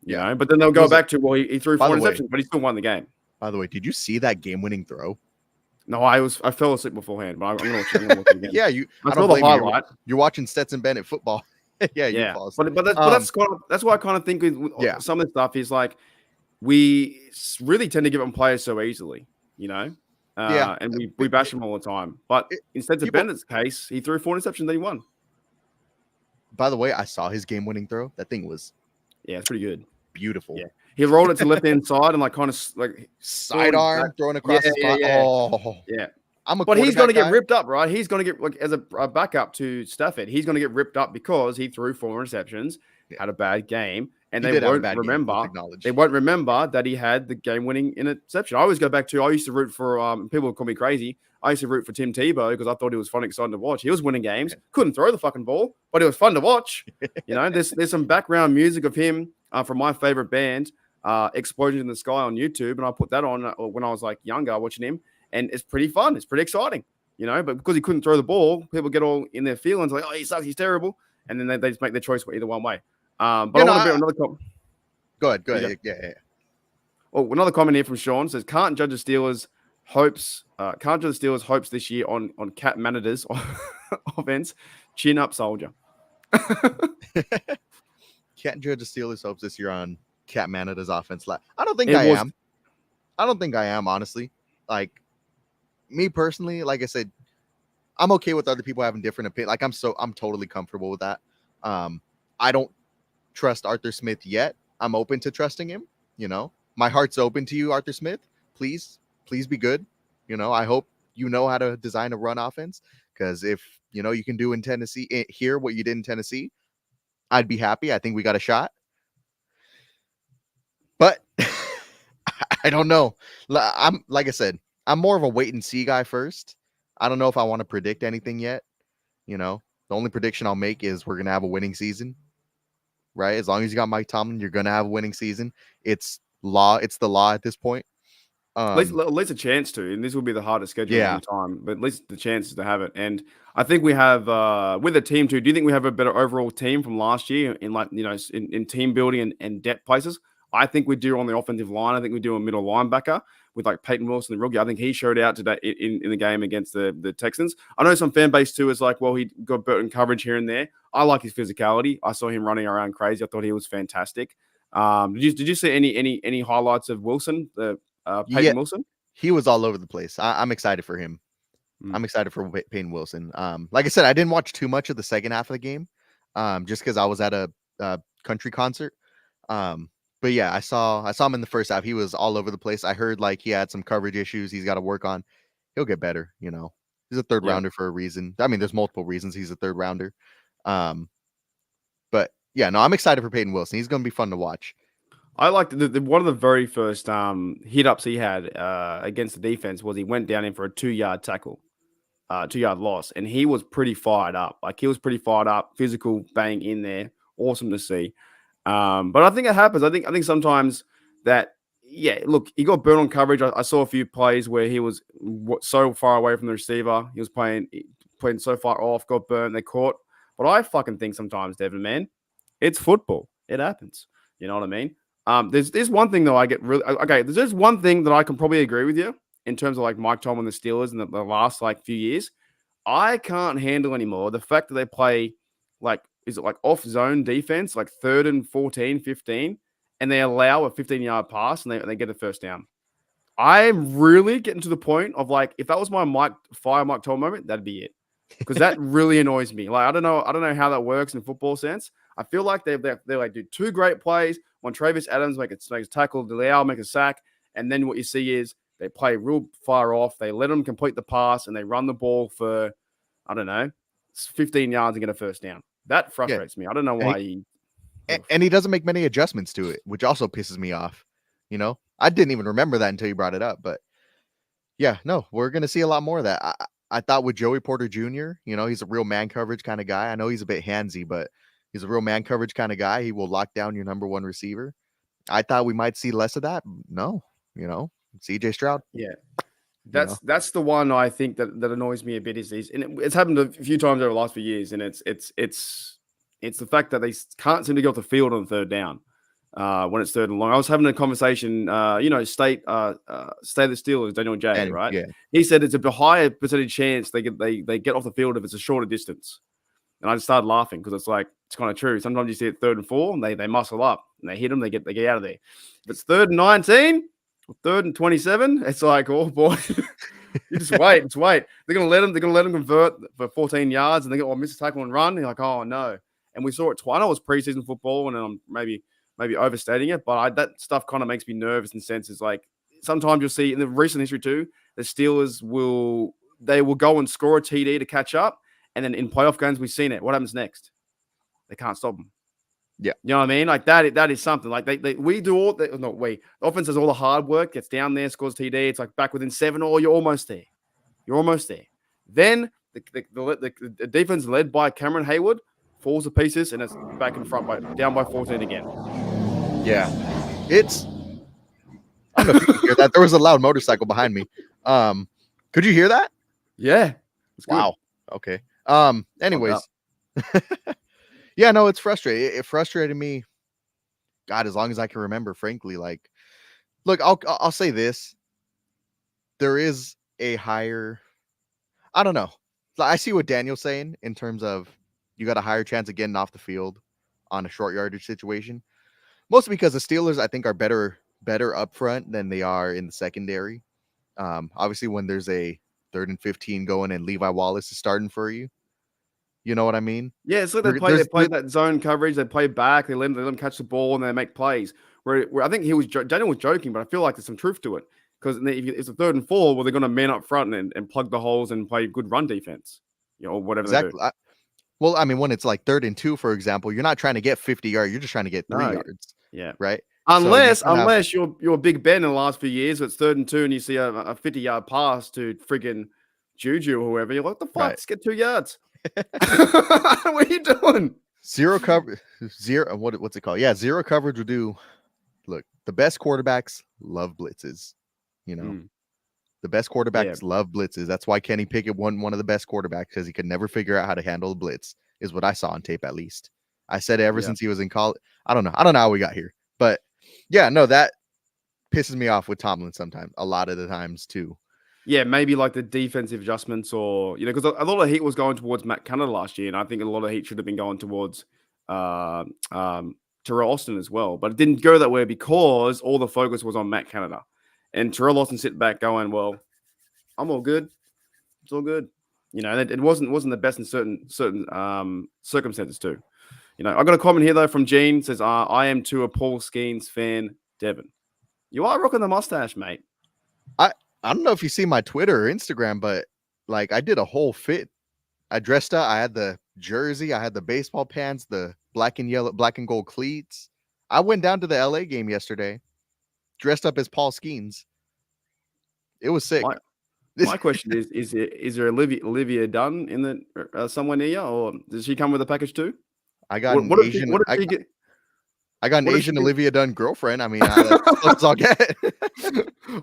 But then they'll go back to he threw 4 interceptions, but he still won the game. By the way, did you see that game-winning throw? No, I fell asleep beforehand, but I'm going to watch it again. Yeah, I don't blame you. You're watching Stetson Bennett football. yeah. But that's why I kind of think some of the stuff is like we really tend to give up on players so easily, and we bash them all the time. But instead of Bennett's case, he threw 4 interceptions, then he won. By the way, I saw his game-winning throw. That thing was it's pretty good. Beautiful. Yeah. He rolled it to left-hand side and kind of sidearm throwing across the spot. Oh, yeah. But he's going to get ripped up, right? He's going to get as a backup to Stafford. He's going to get ripped up because he threw 4 interceptions, had a bad game, and they won't remember. They won't remember that he had the game-winning interception. I always go back to I used to root for people call me crazy. I used to root for Tim Tebow because I thought he was fun, exciting to watch. He was winning games, couldn't throw the fucking ball, but it was fun to watch. There's some background music of him from my favorite band. Explosion in the Sky on YouTube, and I put that on when I was younger watching him, and it's pretty fun. It's pretty exciting, but because he couldn't throw the ball, people get all in their feelings like, oh, he sucks, he's terrible, and then they just make their choice either one way. But I want to bring another comment. Go ahead. Yeah. Well, another comment here from Sean says, can't judge the Steelers' hopes this year on Cat Manada's offense. Chin up, soldier. Can't judge the Steelers' hopes this year on Cat Manada's offense. I don't think I am, honestly. Me personally, like I said, I'm okay with other people having different opinions. I'm totally comfortable with that. I don't trust Arthur Smith yet. I'm open to trusting him. My heart's open to you, Arthur Smith. Please be good. I hope you know how to design a run offense, because if you can do in Tennessee here what you did in Tennessee, I'd be happy. I think we got a shot. But I don't know. Like I said, I'm more of a wait and see guy first. I don't know if I want to predict anything yet. The only prediction I'll make is we're going to have a winning season, right? As long as you got Mike Tomlin, you're going to have a winning season. It's law. It's the law at this point. At least a chance to, and this will be the hardest schedule Yeah. in time, but at least the chances to have it. And I think we have with a team too. Do you think we have a better overall team from last year in in team building and depth places? I think we do on the offensive line. I think we do a middle linebacker with like Peyton Wilson, the rookie. I think he showed out today in the game against the Texans. I know some fan base too is like, well, he got Burton coverage here and there. I like his physicality. I saw him running around crazy. I thought he was fantastic. Did you see any highlights of Wilson? Peyton Wilson? He was all over the place. I'm excited for him. I'm excited for Peyton Wilson. Like I said, I didn't watch too much of the second half of the game, just because I was at a country concert. But yeah, I saw him in the first half. He was all over the place. I heard like he had some coverage issues he's got to work on. He'll get better. He's a third rounder for a reason. I mean, there's multiple reasons he's a third rounder. But yeah, no, I'm excited for Peyton Wilson. He's going to be fun to watch. I liked one of the very first hit ups he had against the defense was he went down in for a 2-yard tackle, 2-yard loss, and he was pretty fired up. Like he was pretty fired up, physical, bang in there, awesome to see. But I think it happens. I think sometimes that look, he got burnt on coverage. I saw a few plays where he was so far away from the receiver. He was playing so far off, got burnt, they caught. But I fucking think sometimes, Devin, man, it's football. It happens. You know what I mean? There's one thing though I get really okay. There's one thing that I can probably agree with you in terms of like Mike Tomlin and the Steelers in the last like few years. I can't handle anymore the fact that they play like off zone defense, like 3rd and 14, 15, and they allow a 15-yard pass and they get a first down. I'm really getting to the point of like if that was my Mike Tomlin moment, that'd be it. Because that really annoys me. Like I don't know how that works in football sense. I feel like they like do 2 great plays. When Travis Adams makes a tackle, Leal make a sack, and then what you see is they play real far off. They let them complete the pass, and they run the ball for, I don't know, 15 yards and get a first down. That frustrates me. I don't know why and he doesn't make many adjustments to it, which also pisses me off. I didn't even remember that until you brought it up. But yeah, no, we're gonna see a lot more of that. I thought with Joey Porter Jr., he's a real man coverage kind of guy. I know he's a bit handsy, but he's a real man coverage kind of guy. He will lock down your number 1 receiver. I thought we might see less of that. No, CJ Stroud. Yeah. That's the one I think that annoys me a bit is and it's happened a few times over the last few years, and it's the fact that they can't seem to get off the field on 3rd down when it's 3rd and long. I was having a conversation, State of the Steelers, Daniel J, right? Yeah. He said it's a higher percentage chance they get off the field if it's a shorter distance. And I just started laughing because it's like, it's kind of true. Sometimes you see it 3rd and 4 and they muscle up and they hit them, they get out of there. If it's 3rd and 19 or 3rd and 27, it's like, oh boy, you just wait. They're gonna let them convert for 14 yards and they miss a tackle and run. You're like, oh no. And we saw it twice. I know it was preseason football and I'm maybe overstating it, but that stuff kind of makes me nervous in senses. Like sometimes you'll see in the recent history too, the Steelers will go and score a TD to catch up. And then in playoff games, we've seen it. What happens next? They can't stop them. Yeah. You know what I mean? Like that is something. Like we do all the the offense does all the hard work, gets down there, scores TD. It's like back within 7 or you're almost there. Then the defense led by Cameron Hayward falls to pieces and it's back in front down by 14 again. Yeah. I don't know if you can hear that. There was a loud motorcycle behind me. Could you hear that? Yeah. Wow. Okay. Anyways. Yeah, no, it's frustrating. It frustrated me. God, as long as I can remember, frankly, like, look, I'll say this. There is a higher, I don't know. I see what Daniel's saying in terms of you got a higher chance of getting off the field on a short yardage situation. Mostly because the Steelers, I think, are better up front than they are in the secondary. Obviously, when there's a 3rd and 15 going and Levi Wallace is starting for you. You know what I mean? Yeah, it's like they play that zone coverage. They play back. They let them catch the ball and they make plays. Where I think Daniel was joking, but I feel like there's some truth to it. Because if it's a 3rd and 4, well, they're going to man up front and plug the holes and play good run defense. Whatever exactly. they do. Well, I mean, when it's like 3rd and 2, for example, you're not trying to get 50 yards. You're just trying to get 3 yards. Yeah. Right? Unless you're Big Ben in the last few years, it's 3rd and 2 and you see a 50-yard pass to friggin' Juju or whoever. You're like, what the fuck? Right. Let's get 2 yards. What are you doing? Zero coverage. What's it called? Yeah, zero coverage will do. Look, the best quarterbacks love blitzes. You know, Mm. the best quarterbacks Yeah. love blitzes. That's why Kenny Pickett won one of the best quarterbacks, because he could never figure out how to handle a blitz, is what I saw on tape, at least. I said it ever Yeah. since he was in college. I don't know how we got here. But yeah, no, that pisses me off with Tomlin sometimes, a lot of the times too. Yeah, maybe like the defensive adjustments, or because a lot of heat was going towards Matt Canada last year, and I think a lot of heat should have been going towards Terrell Austin as well. But it didn't go that way because all the focus was on Matt Canada, and Terrell Austin sit back going, "Well, I'm all good. It's all good." It wasn't the best in certain circumstances too. I got a comment here though from Gene, says, "I am too a Paul Skeens fan, Devin. You are rocking the mustache, mate." I don't know if you see my Twitter or Instagram, but like I did a whole fit. I dressed up. I had the jersey. I had the baseball pants, the black and gold cleats. I went down to the LA game yesterday, dressed up as Paul Skeens. It was sick. My question is there Olivia Dunn in the somewhere near you, or does she come with a package too? I got an Asian. I got an Asian Olivia Dunn girlfriend. I mean, that's as close as I'll get.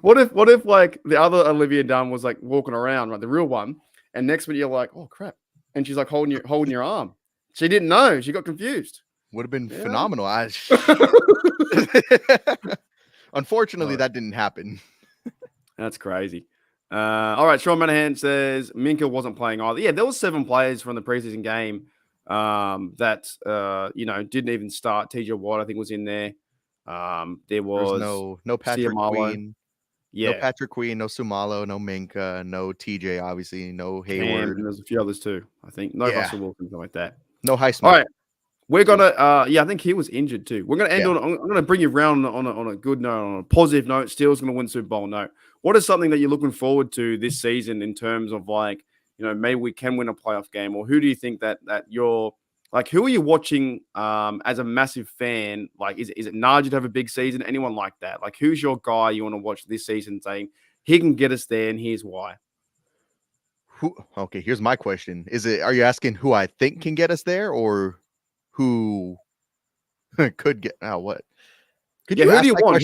What if like the other Olivia Dunn was like walking around, right, the real one, and next minute you're like, oh crap, and she's like holding your arm. She didn't know. She got confused. Would have been phenomenal. Unfortunately, that didn't happen. That's crazy. All right, Sean Manahan says Minka wasn't playing either. Yeah, there was 7 players from the preseason game that didn't even start. TJ Watt, I think, was in there. There was no Patrick Queen. Yeah. No Patrick Queen, no Sumalo, no Minka, no TJ, obviously, no Hayward. And there's a few others too, I think. No Russell Wilson, something like that. No Highsmith. All right. We're gonna I think he was injured too. We're gonna end on I'm gonna bring you around on a good note, on a positive note. Steel's gonna win Super Bowl note. What is something that you're looking forward to this season in terms of like, maybe we can win a playoff game, or who do you think that you're like, who are you watching as a massive fan? Like, is it Najee to have a big season? Anyone like that? Like, who's your guy you want to watch this season saying he can get us there and here's why? Okay, here's my question. Are you asking who I think can get us there, or who could get what? Who do you want?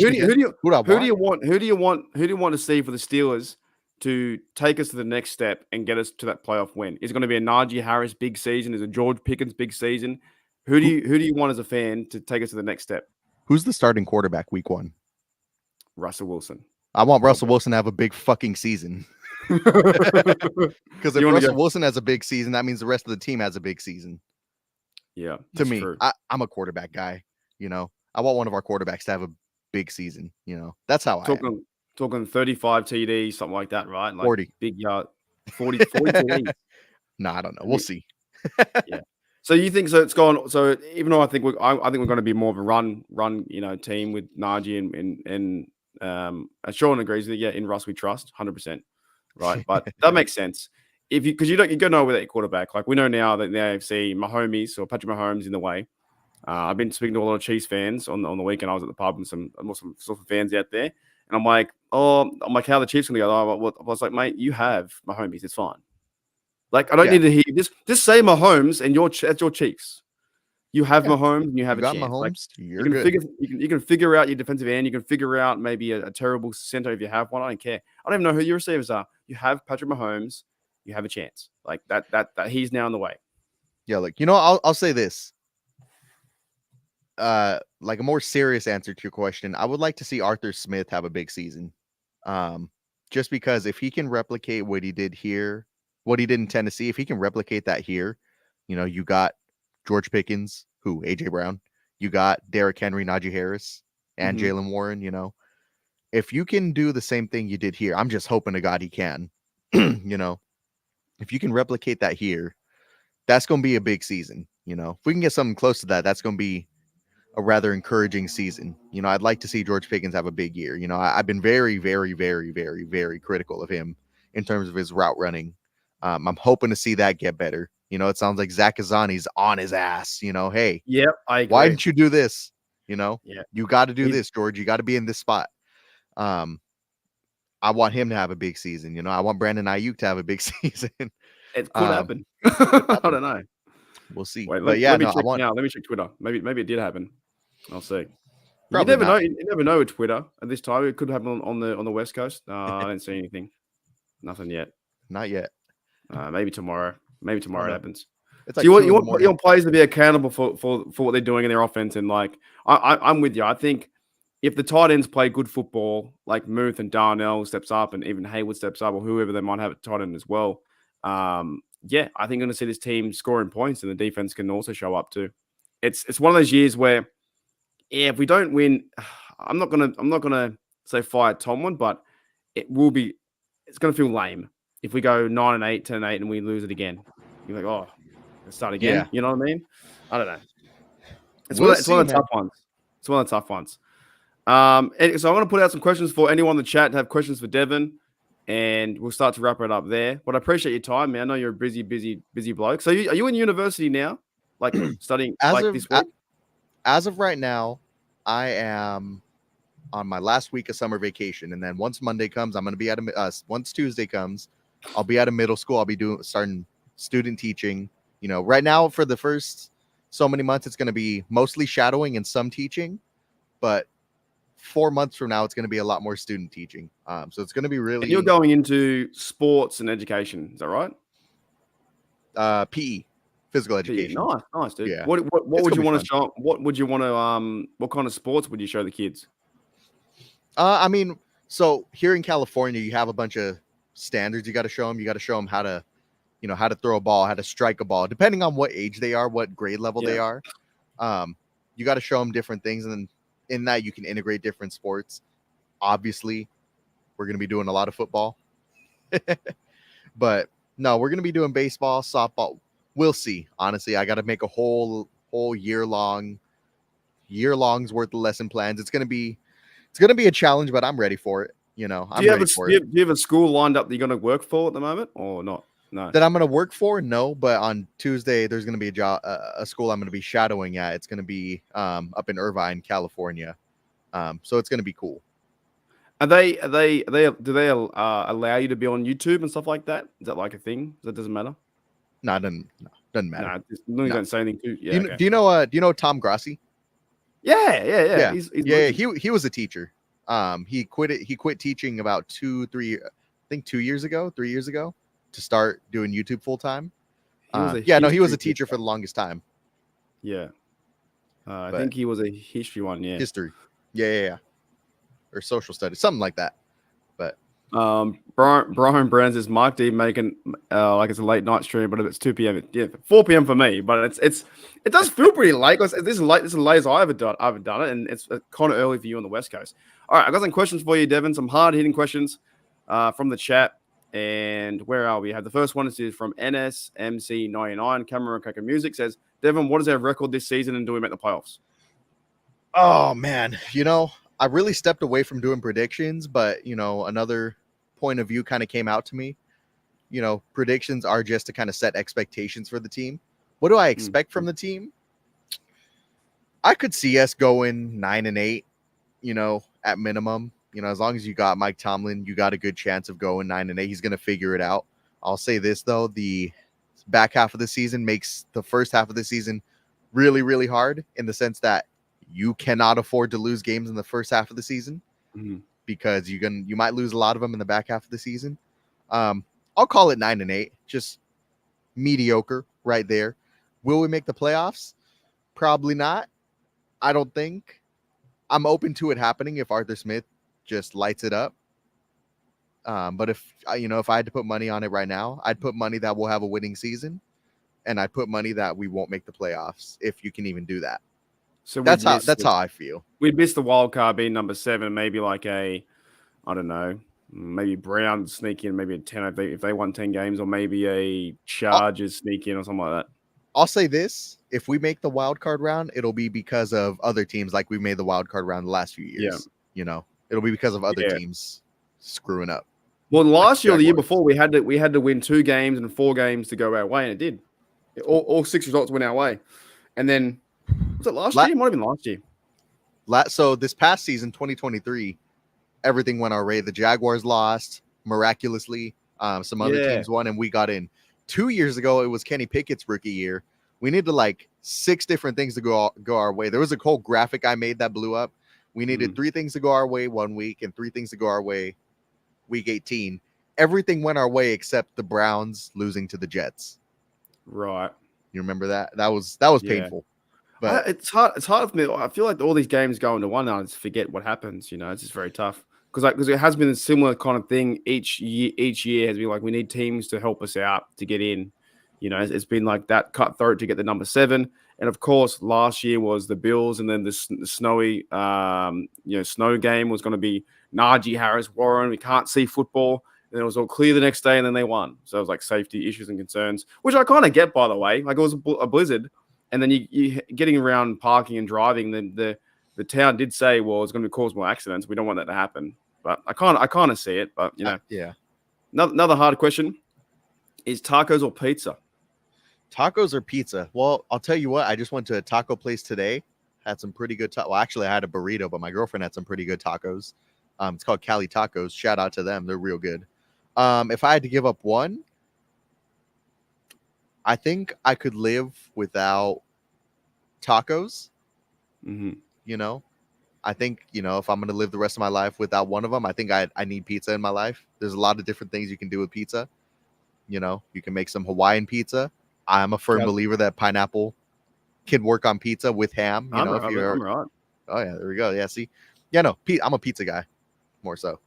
Who do you want to see for the Steelers to take us to the next step and get us to that playoff win? Is it going to be a Najee Harris big season? Is it George Pickens big season? Who do you want as a fan to take us to the next step? Who's the starting quarterback week 1? Russell Wilson. I want Russell Wilson to have a big fucking season. Because if Russell Wilson has a big season, that means the rest of the team has a big season. Yeah. To me, I'm a quarterback guy. I want one of our quarterbacks to have a big season. That's how I am. Talking 35 TDs, something like that, right? Like 40. Big yard. 40 TDs. No, I don't know. We'll see. Yeah. So you think so? It's gone. So even though I think we're going to be more of a run, team with Najee and Sean agrees with in Russ we trust 100%, right? But that makes sense because you don't know without your quarterback. Like we know now that in the AFC, Mahomes or Patrick Mahomes in the way. I've been speaking to a lot of Chiefs fans on the weekend. I was at the pub with some sort of fans out there, and I'm like, how are the Chiefs going to go? I was like, mate, you have Mahomes. It's fine. Like, I don't need to hear just say Mahomes and that's your Chiefs. You have Mahomes and you have a chance. Mahomes, like, you're good. You can figure out your defensive end. You can figure out maybe a terrible center if you have one. I don't care. I don't even know who your receivers are. You have Patrick Mahomes. You have a chance. Like that he's now in the way. Yeah, look, I'll say this. Like a more serious answer to your question, I would like to see Arthur Smith have a big season. Just because if he can replicate what he did here, what he did in Tennessee, if he can replicate that here, you got George Pickens, AJ Brown, you got Derrick Henry, Najee Harris, and Jalen Warren. If you can do the same thing you did here, I'm just hoping to God he can. If you can replicate that here, that's going to be a big season. If we can get something close to that, that's going to be a rather encouraging season. I'd like to see George Pickens have a big year. I've been very, very, very, very, very critical of him in terms of his route running. I'm hoping to see that get better. It sounds like Zach Kazani's on his ass. Hey, yep, I agree. Why didn't you do this? You got to do this, George. You got to be in this spot. I want him to have a big season. I want Brandon Ayuk to have a big season. It could happen. I don't know. We'll see. Wait, let me check Twitter. Maybe it did happen. I'll see. You Probably never not. know. You never know with Twitter at this time. It could happen on the West Coast. I don't see anything. Nothing yet. Not yet. Maybe tomorrow. Maybe tomorrow it no. happens. It's So like you want 2 you in the want, morning. you want players to be accountable for what they're doing in their offense, and like I'm with you. I think if the tight ends play good football, like Muth and Darnell steps up, and even Haywood steps up, or whoever they might have at tight end as well. Yeah, I think I'm going to see this team scoring points, and the defense can also show up too. It's one of those years where, yeah, if we don't win, I'm not gonna say fire Tomlin, but it will be. It's going to feel lame if we go 9-8, 10-8, and we lose it again. You're like, oh, let's start again. Yeah. You know what I mean? I don't know. It's We'll one of the see, tough ones. It's one of the tough ones. So I'm going to put out some questions for anyone in the chat to have questions for Devin, and we'll start to wrap it up there. But I appreciate your time, man. I know you're a busy bloke. So are you in university now, like studying this week? As of right now, I am on my last week of summer vacation, and then once Monday comes, I'm going to be at once Tuesday comes, I'll be at a middle school. I'll be starting student teaching. You know, right now for the first so many months, it's going to be mostly shadowing and some teaching, but 4 months from now, it's going to be a lot more student teaching. So it's going to be really. And you're going into sports and education, is that right? PE, physical education. Nice, dude. Yeah. What would you want to fun. show? What would you want to what kind of sports would you show the kids? I mean, so here in California, you have a bunch of standards you got to show them. You got to show them how to, how to throw a ball, how to strike a ball, depending on what age they are, what grade level they are. You got to show them different things, and then in that you can integrate different sports. Obviously, we're going to be doing a lot of football, but no, we're going to be doing baseball, softball. We'll see. Honestly, I got to make a whole year-long's worth of lesson plans. It's going to be a challenge, but I'm ready for it. I'm ready for it. Do you have a school lined up that you're going to work for at the moment, or not? No. That I'm going to work for? No, but on Tuesday there's going to be a school I'm going to be shadowing at. It's going to be up in Irvine, California. So it's going to be cool. Do they allow you to be on YouTube and stuff like that? Is that like a thing? That doesn't matter? No, it doesn't matter. No, you don't say anything too. Yeah. Do you know Tom Grassi? Yeah. He was a teacher. He quit teaching about 2 years ago to start doing YouTube full time. He was a teacher for the longest time. Yeah. I think he was a history one. Yeah. History. Yeah. Or social studies, something like that. But Brian Brands is Mark D making like it's a late night stream, but it's 2 p.m. Yeah, 4 p.m. for me. But it does feel pretty late. This is late. This is the latest I haven't done it, and it's kind of early for you on the West Coast. All right, I got some questions for you, Devin. Some hard hitting questions from the chat. And where are we? The first one is from NSMC99. Cameron Cracker Music says, Devin, what is our record this season, and do we make the playoffs? Oh man, I really stepped away from doing predictions, but another point of view kind of came out to me. Predictions are just to kind of set expectations for the team. What do I expect from the team? I could see us going 9-8, at minimum. As long as you got Mike Tomlin, you got a good chance of going 9-8. He's going to figure it out. I'll say this though, the back half of the season makes the first half of the season really, really hard, in the sense that you cannot afford to lose games in the first half of the season, because you might lose a lot of them in the back half of the season. I'll call it 9-8, just mediocre right there. Will we make the playoffs? Probably not. I don't think. I'm open to it happening if Arthur Smith just lights it up. But if I had to put money on it right now, I'd put money that we'll have a winning season, and I'd put money that we won't make the playoffs, if you can even do that. So that's how I feel. We'd miss the wild card being number 7, maybe like I don't know, maybe Browns sneak in, maybe a 10 if they won 10 games, or maybe a Chargers sneak in or something like that. I'll say this: if we make the wild card round, it'll be because of other teams, like we made the wild card round the last few years. Yeah. It'll be because of other teams screwing up. Well, last year or the year before, we had to win 2 games and 4 games to go our way, and it did. All 6 results went our way, and then was it last year? It might have been last year. So this past season, 2023, everything went our way. The Jaguars lost miraculously. Some other teams won, and we got in. 2 years ago, it was Kenny Pickett's rookie year. We needed like 6 different things to go our way. There was a whole graphic I made that blew up. We needed 3 things to go our way 1 week and 3 things to go our way week 18. Everything went our way except the Browns losing to the Jets. Right. You remember that? That was painful. But it's hard for me. I feel like all these games go into one now. I just forget what happens. You know, it's just very tough because it has been a similar kind of thing each year. Each year has been like we need teams to help us out to get in. You know, it's been like that cutthroat to get the number 7. And of course, last year was the Bills, and then the snowy, snow game was going to be Najee Harris, Warren. We can't see football. And it was all clear the next day, and then they won. So it was like safety issues and concerns, which I kind of get, by the way. Like it was a blizzard, and then you getting around parking and driving. The town did say, well, it's going to cause more accidents. We don't want that to happen. But I kind of see it. But yeah. Another hard question is tacos or pizza. Tacos or pizza? Well, I'll tell you what. I just went to a taco place today. Had some pretty good well, actually, I had a burrito, but my girlfriend had some pretty good tacos. It's called Cali Tacos. Shout out to them. They're real good. If I had to give up one, I think I could live without tacos. Mm-hmm. You know, I think, if I'm going to live the rest of my life without one of them, I think I need pizza in my life. There's a lot of different things you can do with pizza. You can make some Hawaiian pizza. I'm a firm believer that pineapple can work on pizza with ham. I'm right. Oh, yeah, there we go. Yeah, see? Yeah, no, I'm a pizza guy, more so.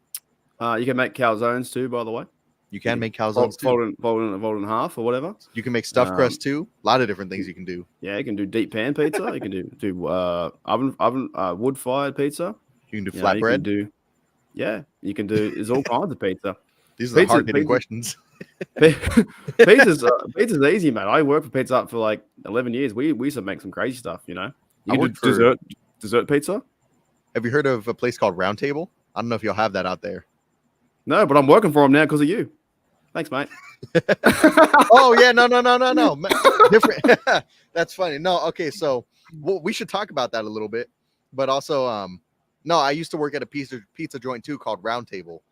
You can make calzones too, by the way. You can make calzones too. Fold in half or whatever. You can make stuffed crust too. A lot of different things you can do. Yeah, you can do deep pan pizza. You can do oven wood fired pizza. You can do flatbread. You can do. There's all kinds of pizza. These are the hard hitting questions. Pizza's easy, man. I worked for Pizza Hut for like 11 years. We used to make some crazy stuff. You can do dessert pizza. Have you heard of a place called Round Table? I don't know if you'll have that out there. No, but I'm working for them now because of you. Thanks, mate. Oh yeah, no. Different. That's funny. No, okay. So we should talk about that a little bit. But also, no, I used to work at a pizza joint too called Round Table.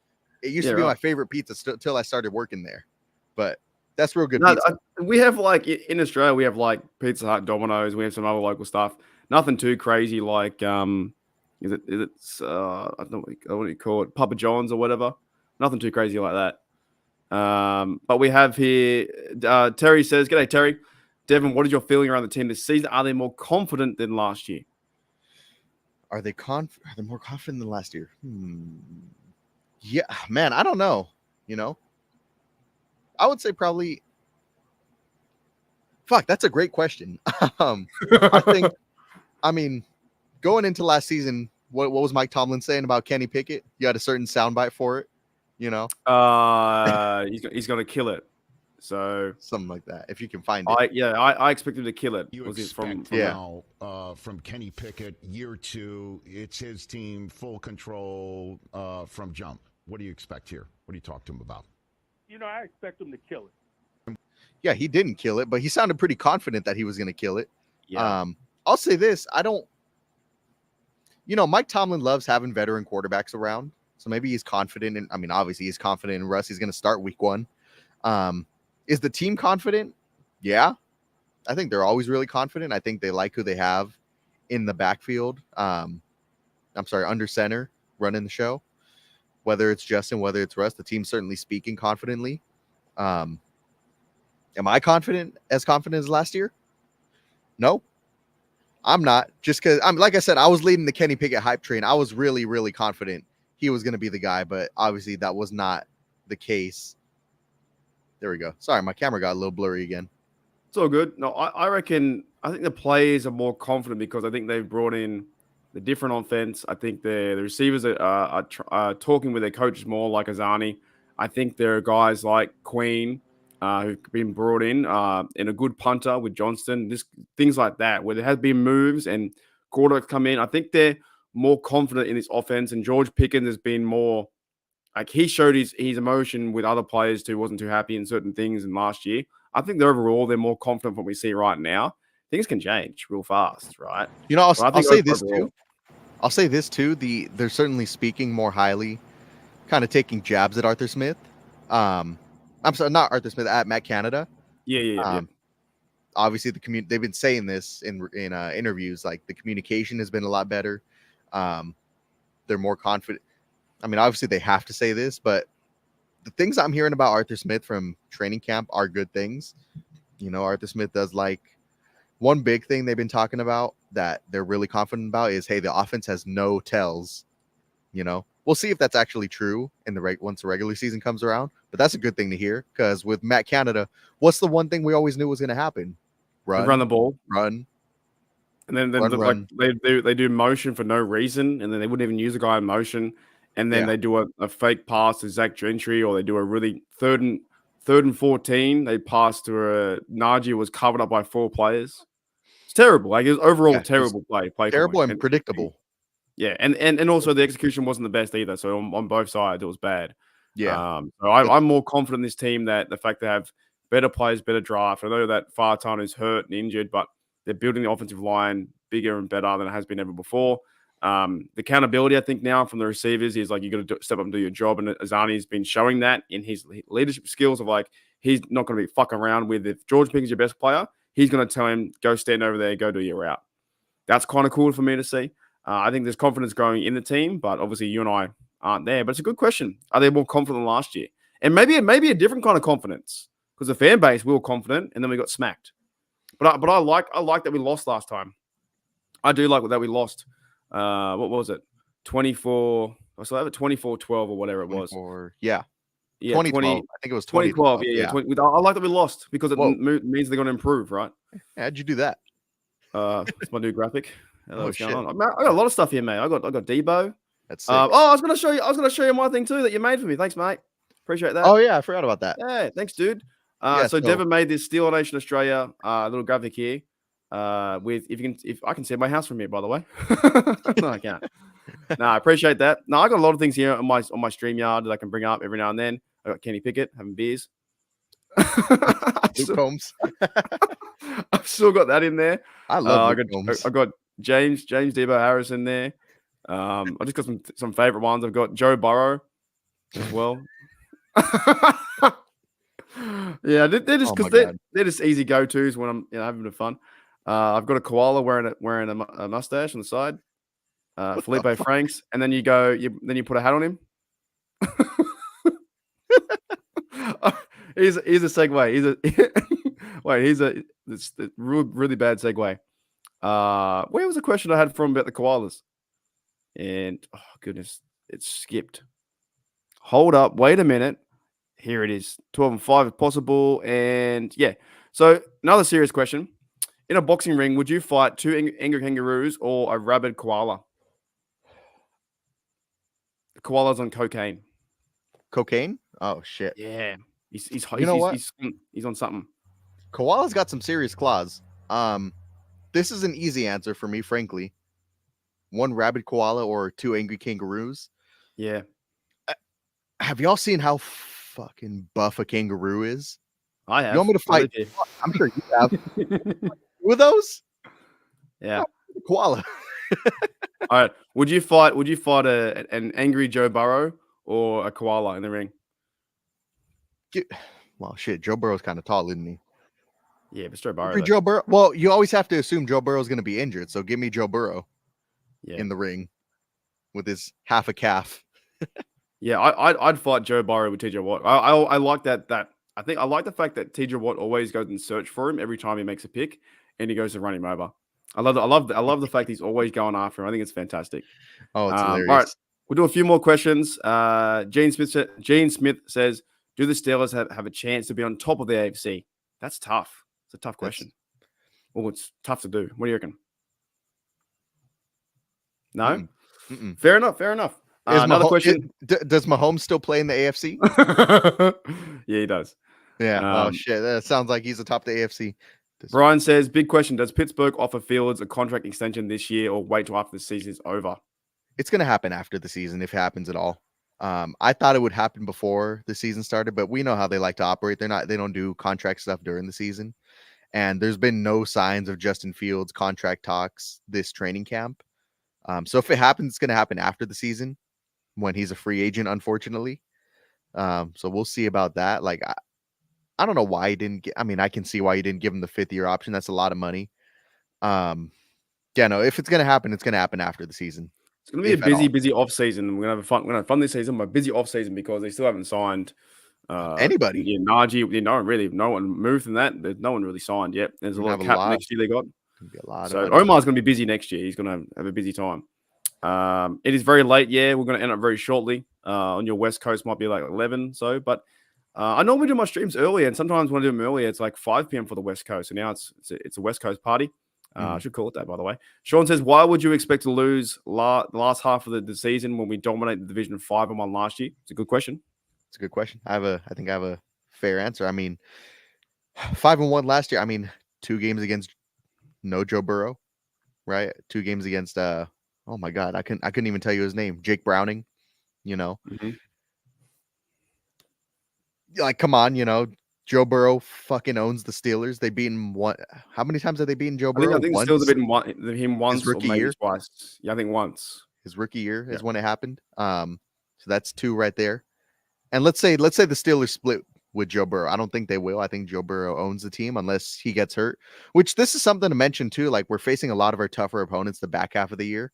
It used to be my favorite pizza till I started working there. But that's real good pizza. We have like in Australia, we have like Pizza Hut, Domino's. We have some other local stuff. Nothing too crazy like I don't know what you call it, Papa John's or whatever. Nothing too crazy like that. But we have here Terry says, "G'day Terry, Devin. What is your feeling around the team this season? Are they more confident than last year? Are they more confident than last year? Yeah, man, I don't know. I would say probably. Fuck, that's a great question. I mean, going into last season, what was Mike Tomlin saying about Kenny Pickett? You had a certain soundbite for it, He's going to kill it. So something like that, if you can find it. I expect him to kill it. From Kenny Pickett, year 2, it's his team, full control from jump. What do you expect here? What do you talk to him about? I expect him to kill it. Yeah, he didn't kill it, but he sounded pretty confident that he was going to kill it. Yeah. I'll say this. Mike Tomlin loves having veteran quarterbacks around. So maybe he's confident. Obviously he's confident in Russ. He's going to start week 1. Is the team confident? Yeah. I think they're always really confident. I think they like who they have in the backfield. Under center, running the show. Whether it's Justin, whether it's Russ, the team's certainly speaking confidently. Am I confident as last year? No, I'm not. Just because like I said, I was leading the Kenny Pickett hype train. I was really, really confident he was going to be the guy, but obviously that was not the case. There we go. Sorry, my camera got a little blurry again. It's all good. No, I think the players are more confident because I think they've brought in the different offense. I think the receivers are talking with their coaches more, like Azani. I think there are guys like Queen who've been brought in a good punter with Johnston, things like that, where there has been moves and quarterbacks come in. I think they're more confident in this offense, and George Pickens has been more like he showed his emotion with other players who wasn't too happy in certain things in last year. I think overall they're more confident from what we see right now. Things can change real fast, right? I'll say this too. I'll say this too. They're certainly speaking more highly, kind of taking jabs at Arthur Smith. I'm sorry, not Arthur Smith, at Matt Canada. Yeah. Obviously, they've been saying this in interviews. Like the communication has been a lot better. they're more confident. I mean, obviously they have to say this, but the things I'm hearing about Arthur Smith from training camp are good things. You know, Arthur Smith does like one big thing they've been talking about that they're really confident about is, hey, the offense has no tells. You know, we'll see if that's actually true in the once the regular season comes around. But that's a good thing to hear, because with Matt Canada, what's the one thing we always knew was going to happen? Run the ball, run. And then Run. they do motion for no reason, and then they wouldn't even use a guy in motion, and then they do a fake pass to Zach Gentry, or they do a really third and 14. They pass to a Najee was covered up by 4 players. It's terrible. Like, it was overall terrible play. Terrible and predictable. Yeah, and also the execution wasn't the best either. So on both sides, it was bad. Yeah. So I'm more confident in this team that the fact they have better players, better draft. I know that Fartan is hurt and injured, but they're building the offensive line bigger and better than it has been ever before. The accountability, I think, now from the receivers is like, you got to step up and do your job. And Azani's been showing that in his leadership skills of like, he's not going to be fucking around with, if George Pickens is your best player, he's going to tell him, go stand over there, go do your route. That's kind of cool for me to see. I think there's confidence growing in the team, but obviously you and I aren't there. But it's a good question. Are they more confident than last year? And maybe a different kind of confidence, because the fan base, we were confident and then we got smacked. But I like that we lost last time. I do like that we lost. What was it? 24. I still have it 24-12 or whatever it was. Yeah. 2012. I think it was 2012. 2012. Yeah. 20, I like that we lost, because it means they're going to improve, right? How'd you do that? It's my new graphic. What's shit. going on? I got a lot of stuff here, mate. I got Debo. That's sick. I was going to show you my thing too that you made for me. Thanks, mate. Appreciate that. Oh yeah, I forgot about that. Yeah, thanks, dude. So Devin made this Steel Nation Australia little graphic here. With if I can see my house from here, by the way. No, I can't. No, I appreciate that. No, I got a lot of things here on my Streamyard that I can bring up every now and then. I got Kenny Pickett having beers. Luke Combs. I've still got that in there. I love Luke Combs. I got James Debo Harris in there. I just got some favorite ones. I've got Joe Burrow as well. Yeah, they're just because they're just easy go-tos when I'm having a bit of fun. I've got a koala wearing a mustache on the side. Felipe Franks, and then you put a hat on him. Here's a segue. Here's a really bad segue. Where was the question I had from about the koalas? And oh goodness, it skipped. Hold up, wait a minute. Here it is. 12 and 5 if possible. And yeah. So another serious question. In a boxing ring, would you fight 2 angry kangaroos or a rabid koala? The koala's on cocaine. Cocaine? Oh shit. Yeah. He's on something. Koala's got some serious claws. This is an easy answer for me, frankly. 1 rabid koala or 2 angry kangaroos. Yeah. Have y'all seen how fucking buff a kangaroo is? I have. You want me to fight? I'm sure you have. 2 of those? Yeah. Koala. All right. Would you fight an angry Joe Burrow or a koala in the ring? Well, shit. Joe Burrow's kind of tall, isn't he? Yeah, but Joe Burrow. Joe Burrow. Well, you always have to assume Joe Burrow's going to be injured. So give me Joe Burrow in the ring with his half a calf. Yeah, I'd fight Joe Burrow with TJ Watt. I like that. I think I like the fact that TJ Watt always goes and search for him every time he makes a pick, and he goes to run him over. I love the fact he's always going after him. I think it's fantastic. Oh, it's hilarious. All right, we'll do a few more questions. Gene Smith says, "Do the Steelers have a chance to be on top of the AFC?" That's tough. It's a tough question. Well, it's tough to do. What do you reckon? No? Mm-mm. Fair enough. Another question. Does Mahomes still play in the AFC? Yeah, he does. Yeah. Oh, shit. That sounds like he's atop the AFC. Brian says, big question. Does Pittsburgh offer Fields a contract extension this year or wait till after the season is over? It's going to happen after the season, if it happens at all. I thought it would happen before the season started, but we know how they like to operate. They don't do contract stuff during the season. And there's been no signs of Justin Fields contract talks this training camp. So if it happens, it's going to happen after the season when he's a free agent, unfortunately. So we'll see about that. Like, I don't know why he didn't get, I mean, I can see why he didn't give him the 5th year option. That's a lot of money. Yeah, no, if it's going to happen, it's going to happen after the season. It's going to be if a at all. busy off season. We're going to have fun this season, but busy off season because they still haven't signed Anybody. Yeah, Najee. No one moved from that. There's no one really signed yet. There's a We're lot gonna of have a cap lot. next year they got. Gonna be a lot So of money. Omar's going to be busy next year. He's going to have a busy time. It is very late. Yeah, we're going to end up very shortly. On your West Coast might be like 11. So, but I normally do my streams earlier, and sometimes when I do them earlier, it's like 5 p.m. for the West Coast. So now it's a West Coast party. I should call it that, by the way. Sean says, why would you expect to lose the last half of the season when we dominate the division 5-1 last year? It's a good question. It's a good question. I think I have a fair answer. I mean, 5-1 last year. I mean, 2 games against no Joe Burrow, right? 2 games against oh my God, I couldn't even tell you his name. Jake Browning, you know. Like, come on, Joe Burrow fucking owns the Steelers. They beat him how many times have they beaten Joe Burrow? I think the Steelers have beaten him once or rookie maybe year? twice. Yeah, I think once. His rookie year is when it happened. So that's 2 right there. And let's say the Steelers split with Joe Burrow. I don't think they will. I think Joe Burrow owns the team unless he gets hurt, which this is something to mention too. Like, we're facing a lot of our tougher opponents the back half of the year.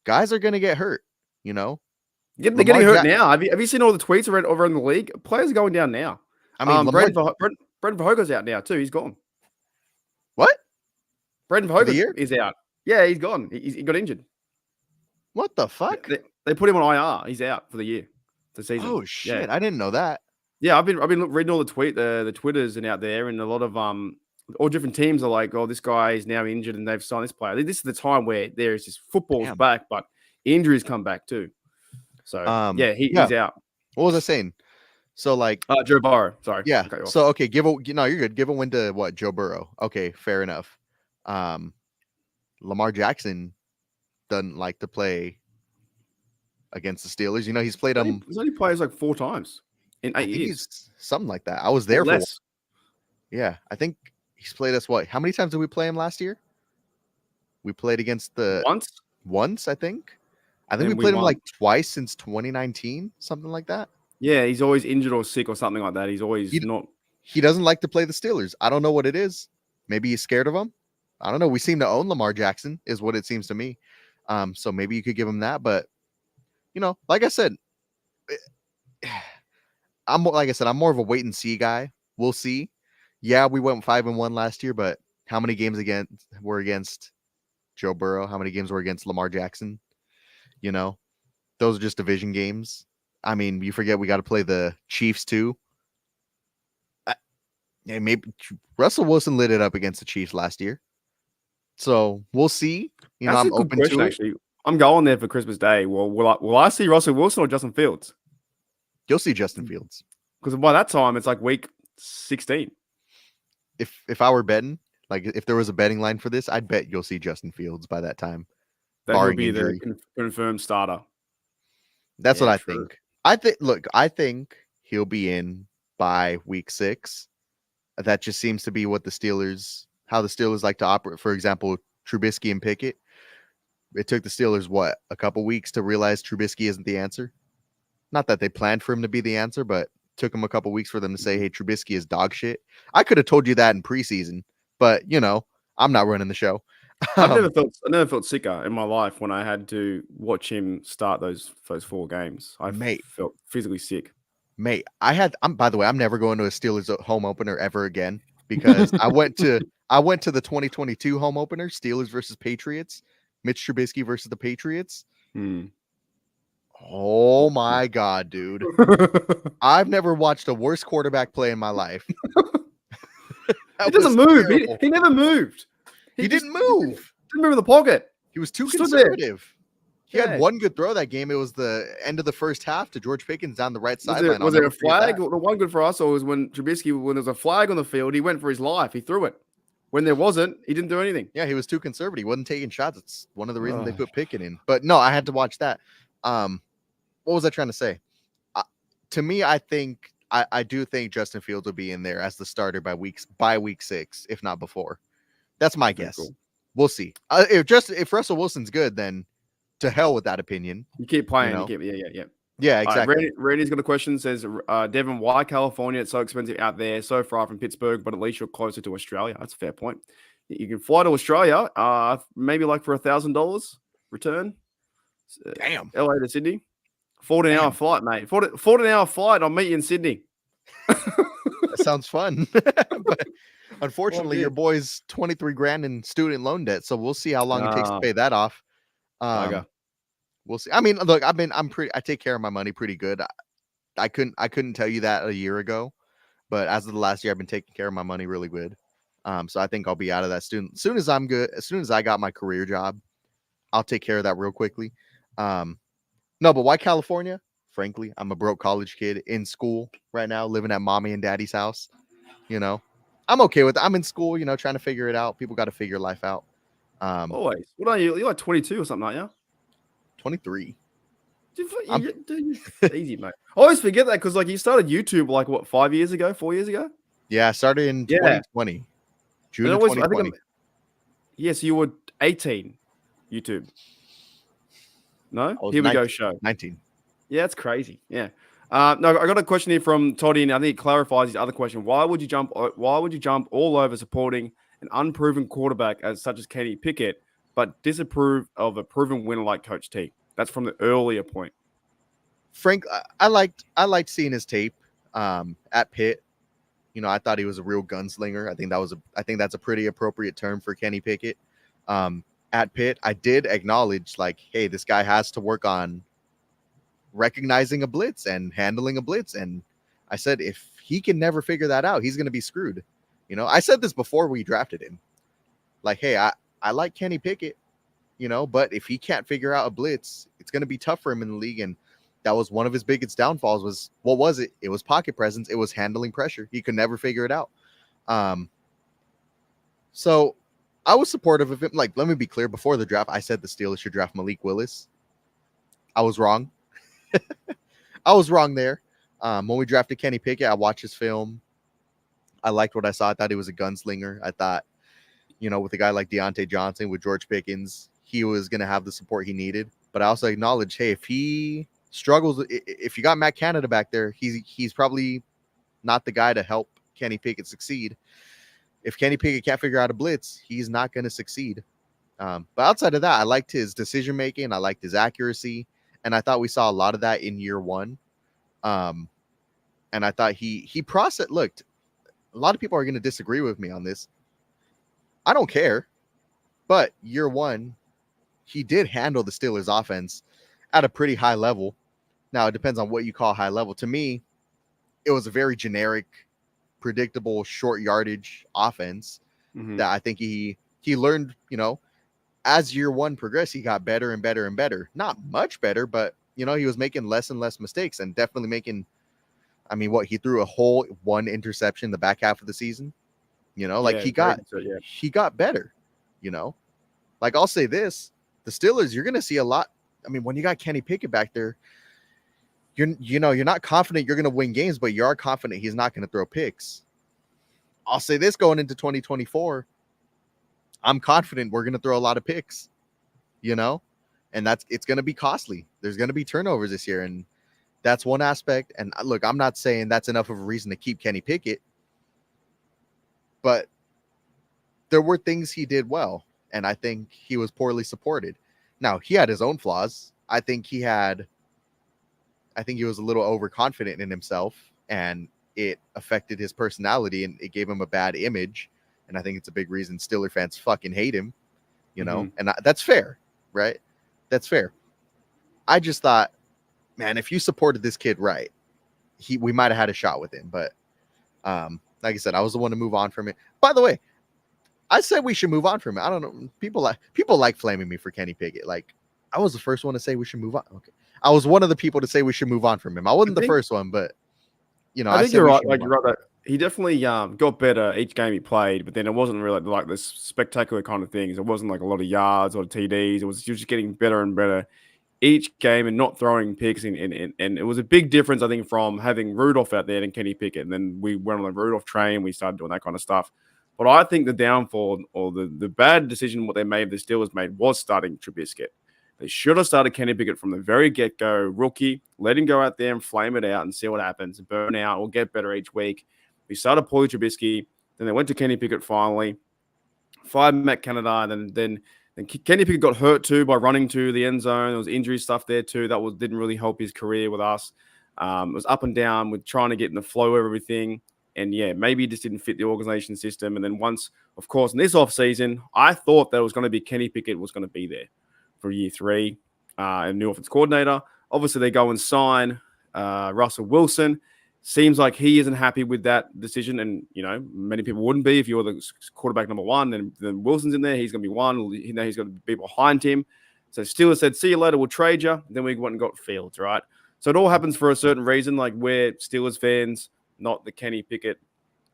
Guys are going to get hurt, Yeah, they're getting hurt now. Have you seen all the tweets over in the league? Players are going down now. I mean, Brendan Verhoeven's out now too. He's gone. What? Brendan Verhoeven is out. Yeah, he's gone. He got injured. What the fuck? They put him on IR. He's out for the year, the season. Oh shit! Yeah. I didn't know that. Yeah, I've been reading all the Twitters and out there, and a lot of all different teams are like, oh, this guy is now injured, and they've signed this player. This is the time where there is just football's back, but injuries come back too. So he's out. What was I saying? So like, Joe Burrow. Sorry. Yeah. So okay, you're good. Give a win to what? Joe Burrow. Okay, fair enough. Lamar Jackson doesn't like to play against the Steelers. He's played them. He's only played like 4 times in 8 years. Something like that. I was there for less. Yeah, I think he's played us what? How many times did we play him last year? We played against the once, I think. I think we played him like twice since 2019, something like that. Yeah, he's always injured or sick or something like that. He's always not. He doesn't like to play the Steelers. I don't know what it is. Maybe he's scared of them. I don't know. We seem to own Lamar Jackson, is what it seems to me. So maybe you could give him that. But like I said, I'm more of a wait and see guy. We'll see. Yeah, we went 5-1 last year, but how many games were against Joe Burrow? How many games were against Lamar Jackson? Those are just division games. I mean, you forget we got to play the Chiefs too. Maybe Russell Wilson lit it up against the Chiefs last year. So we'll see. That's I'm a good open question, to it. actually. I'm going there for Christmas Day. Well, will I see Russell Wilson or Justin Fields? You'll see Justin Fields. Because by that time, it's like week 16. If I were betting, like if there was a betting line for this, I'd bet you'll see Justin Fields by that time. That would be the confirmed starter. That's what I think. I think he'll be in by week 6. That just seems to be how the Steelers like to operate. For example, Trubisky and Pickett. It took the Steelers, a couple weeks to realize Trubisky isn't the answer. Not that they planned for him to be the answer, but it took them a couple weeks for them to say, hey, Trubisky is dog shit. I could have told you that in preseason, but, I'm not running the show. I never felt sicker in my life when I had to watch him start those 4 games. I felt physically sick. Mate, by the way, I'm never going to a Steelers home opener ever again because I went to the 2022 home opener, Steelers versus Patriots, Mitch Trubisky versus the Patriots. Oh my God, dude. I've never watched a worse quarterback play in my life. He doesn't move. He never moved. He didn't move. Didn't move in the pocket. He was too conservative. He had one good throw that game. It was the end of the first half to George Pickens down the right sideline. Was there a flag? The one good for us was when Trubisky, when there was a flag on the field, he went for his life. He threw it. When there wasn't, he didn't do anything. Yeah, he was too conservative. He wasn't taking shots. It's one of the reasons they put Pickett in. But no, I had to watch that. What was I trying to say? To me, I do think Justin Fields will be in there as the starter by week 6, if not before. That's my guess. Cool. We'll see. If Russell Wilson's good, then to hell with that opinion. You keep playing. Yeah, exactly. Randy's got a question. Says, Devin, why California? It's so expensive out there, so far from Pittsburgh, but at least you're closer to Australia. That's a fair point. You can fly to Australia, maybe like for $1,000. return. Damn. LA to Sydney. 14-hour flight, mate. 14-hour flight. I'll meet you in Sydney. That sounds fun. But unfortunately, your boy's 23 grand in student loan debt. So we'll see how long it takes to pay that off. We'll see. I mean, look, I take care of my money pretty good. I couldn't tell you that a year ago, but as of the last year, I've been taking care of my money really good. So I think I'll be out of that as soon as I'm good. As soon as I got my career job, I'll take care of that real quickly. No, but why California? Frankly, I'm a broke college kid in school right now, living at mommy and daddy's house. I'm okay with it. I'm in school, trying to figure it out. People got to figure life out. Always. What are you? You're like 22 or something, aren't you? 23. Easy, mate. I always forget that because, like, you started YouTube, like, what, 4 years ago? Yeah, I started in 2020. June of 2020. So you were 18, YouTube. No? Here 19, we go, show. 19. Yeah, it's crazy. Yeah. No, I got a question here from Toddy, and I think it clarifies his other question. Why would you jump all over supporting an unproven quarterback such as Kenny Pickett, but disapprove of a proven winner like Coach T? That's from the earlier point. Frank, I liked seeing his tape at Pitt. I thought he was a real gunslinger. I think that's a pretty appropriate term for Kenny Pickett. At Pitt, I did acknowledge, like, hey, this guy has to work on recognizing a blitz and handling a blitz. And I said, if he can never figure that out, he's going to be screwed. I said this before we drafted him. Like, hey, I like Kenny Pickett, but if he can't figure out a blitz, it's going to be tough for him in the league. And that was one of his biggest downfalls what was it? It was pocket presence. It was handling pressure. He could never figure it out. So I was supportive of him. Like, let me be clear. Before the draft, I said the Steelers should draft Malik Willis. I was wrong. I was wrong there. When we drafted Kenny Pickett, I watched his film. I liked what I saw. I thought he was a gunslinger. I thought, with a guy like Deontay Johnson, with George Pickens, he was going to have the support he needed. But I also acknowledge, hey, if he struggles, if you got Matt Canada back there, he's probably not the guy to help Kenny Pickett succeed. If Kenny Pickett can't figure out a blitz, he's not going to succeed. But outside of that, I liked his decision making. I liked his accuracy. And I thought we saw a lot of that in year one. And I thought he processed. Looked, a lot of people are going to disagree with me on this. I don't care. But year one, he did handle the Steelers offense at a pretty high level. Now, it depends on what you call high level. To me, it was a very generic, predictable, short yardage offense that I think he learned, as year one progressed, he got better and better and better. Not much better, but, he was making less and less mistakes and definitely making, he threw a whole one interception the back half of the season. He got better, Like, I'll say this, the Steelers, you're going to see a lot. When you got Kenny Pickett back there, you're not confident you're going to win games, but you are confident he's not going to throw picks. I'll say this going into 2024, I'm confident we're going to throw a lot of picks, and it's going to be costly. There's going to be turnovers this year, and that's one aspect. And look, I'm not saying that's enough of a reason to keep Kenny Pickett, but there were things he did well, and I think he was poorly supported. Now, he had his own flaws. I think he was a little overconfident in himself, and it affected his personality, and it gave him a bad image. And I think it's a big reason Steeler fans fucking hate him, and that's fair, right? That's fair. I just thought, man, if you supported this kid right, we might have had a shot with him. But like I said, I was the one to move on from it. By the way, I said we should move on from it. I don't know. People like flaming me for Kenny Pickett. Like, I was the first one to say we should move on. Okay, I was one of the people to say we should move on from him. I wasn't the first one, but I think you're right. Like, you're right that he definitely got better each game he played, but then it wasn't really like this spectacular kind of things. It wasn't like a lot of yards or TDs. He was just getting better and better each game and not throwing picks. And it was a big difference, I think, from having Rudolph out there and Kenny Pickett. And then we went on the Rudolph train. We started doing that kind of stuff. But I think the downfall or the bad decision what they made, the Steelers made, was starting Trubisky. They should have started Kenny Pickett from the very get-go, rookie. Let him go out there and flame it out and see what happens. Burn out or get better each week. We started Paulie Trubisky. Then they went to Kenny Pickett finally. Fired Matt Canada. And then And Kenny Pickett got hurt too by running to the end zone. There was injury stuff there too. Didn't really help his career with us. It was up and down with trying to get in the flow of everything. And yeah, maybe he just didn't fit the organization system. And then once, of course, in this offseason, I thought that it was going to be Kenny Pickett was going to be there for year 3 and new offense coordinator. Obviously, they go and sign Russell Wilson. Seems like he isn't happy with that decision. And, many people wouldn't be if you're the quarterback number 1. Then Wilson's in there. He's going to be 1. He's going to be behind him. So Steelers said, see you later. We'll trade you. Then we went and got Fields, right? So it all happens for a certain reason. Like we're Steelers fans, not the Kenny Pickett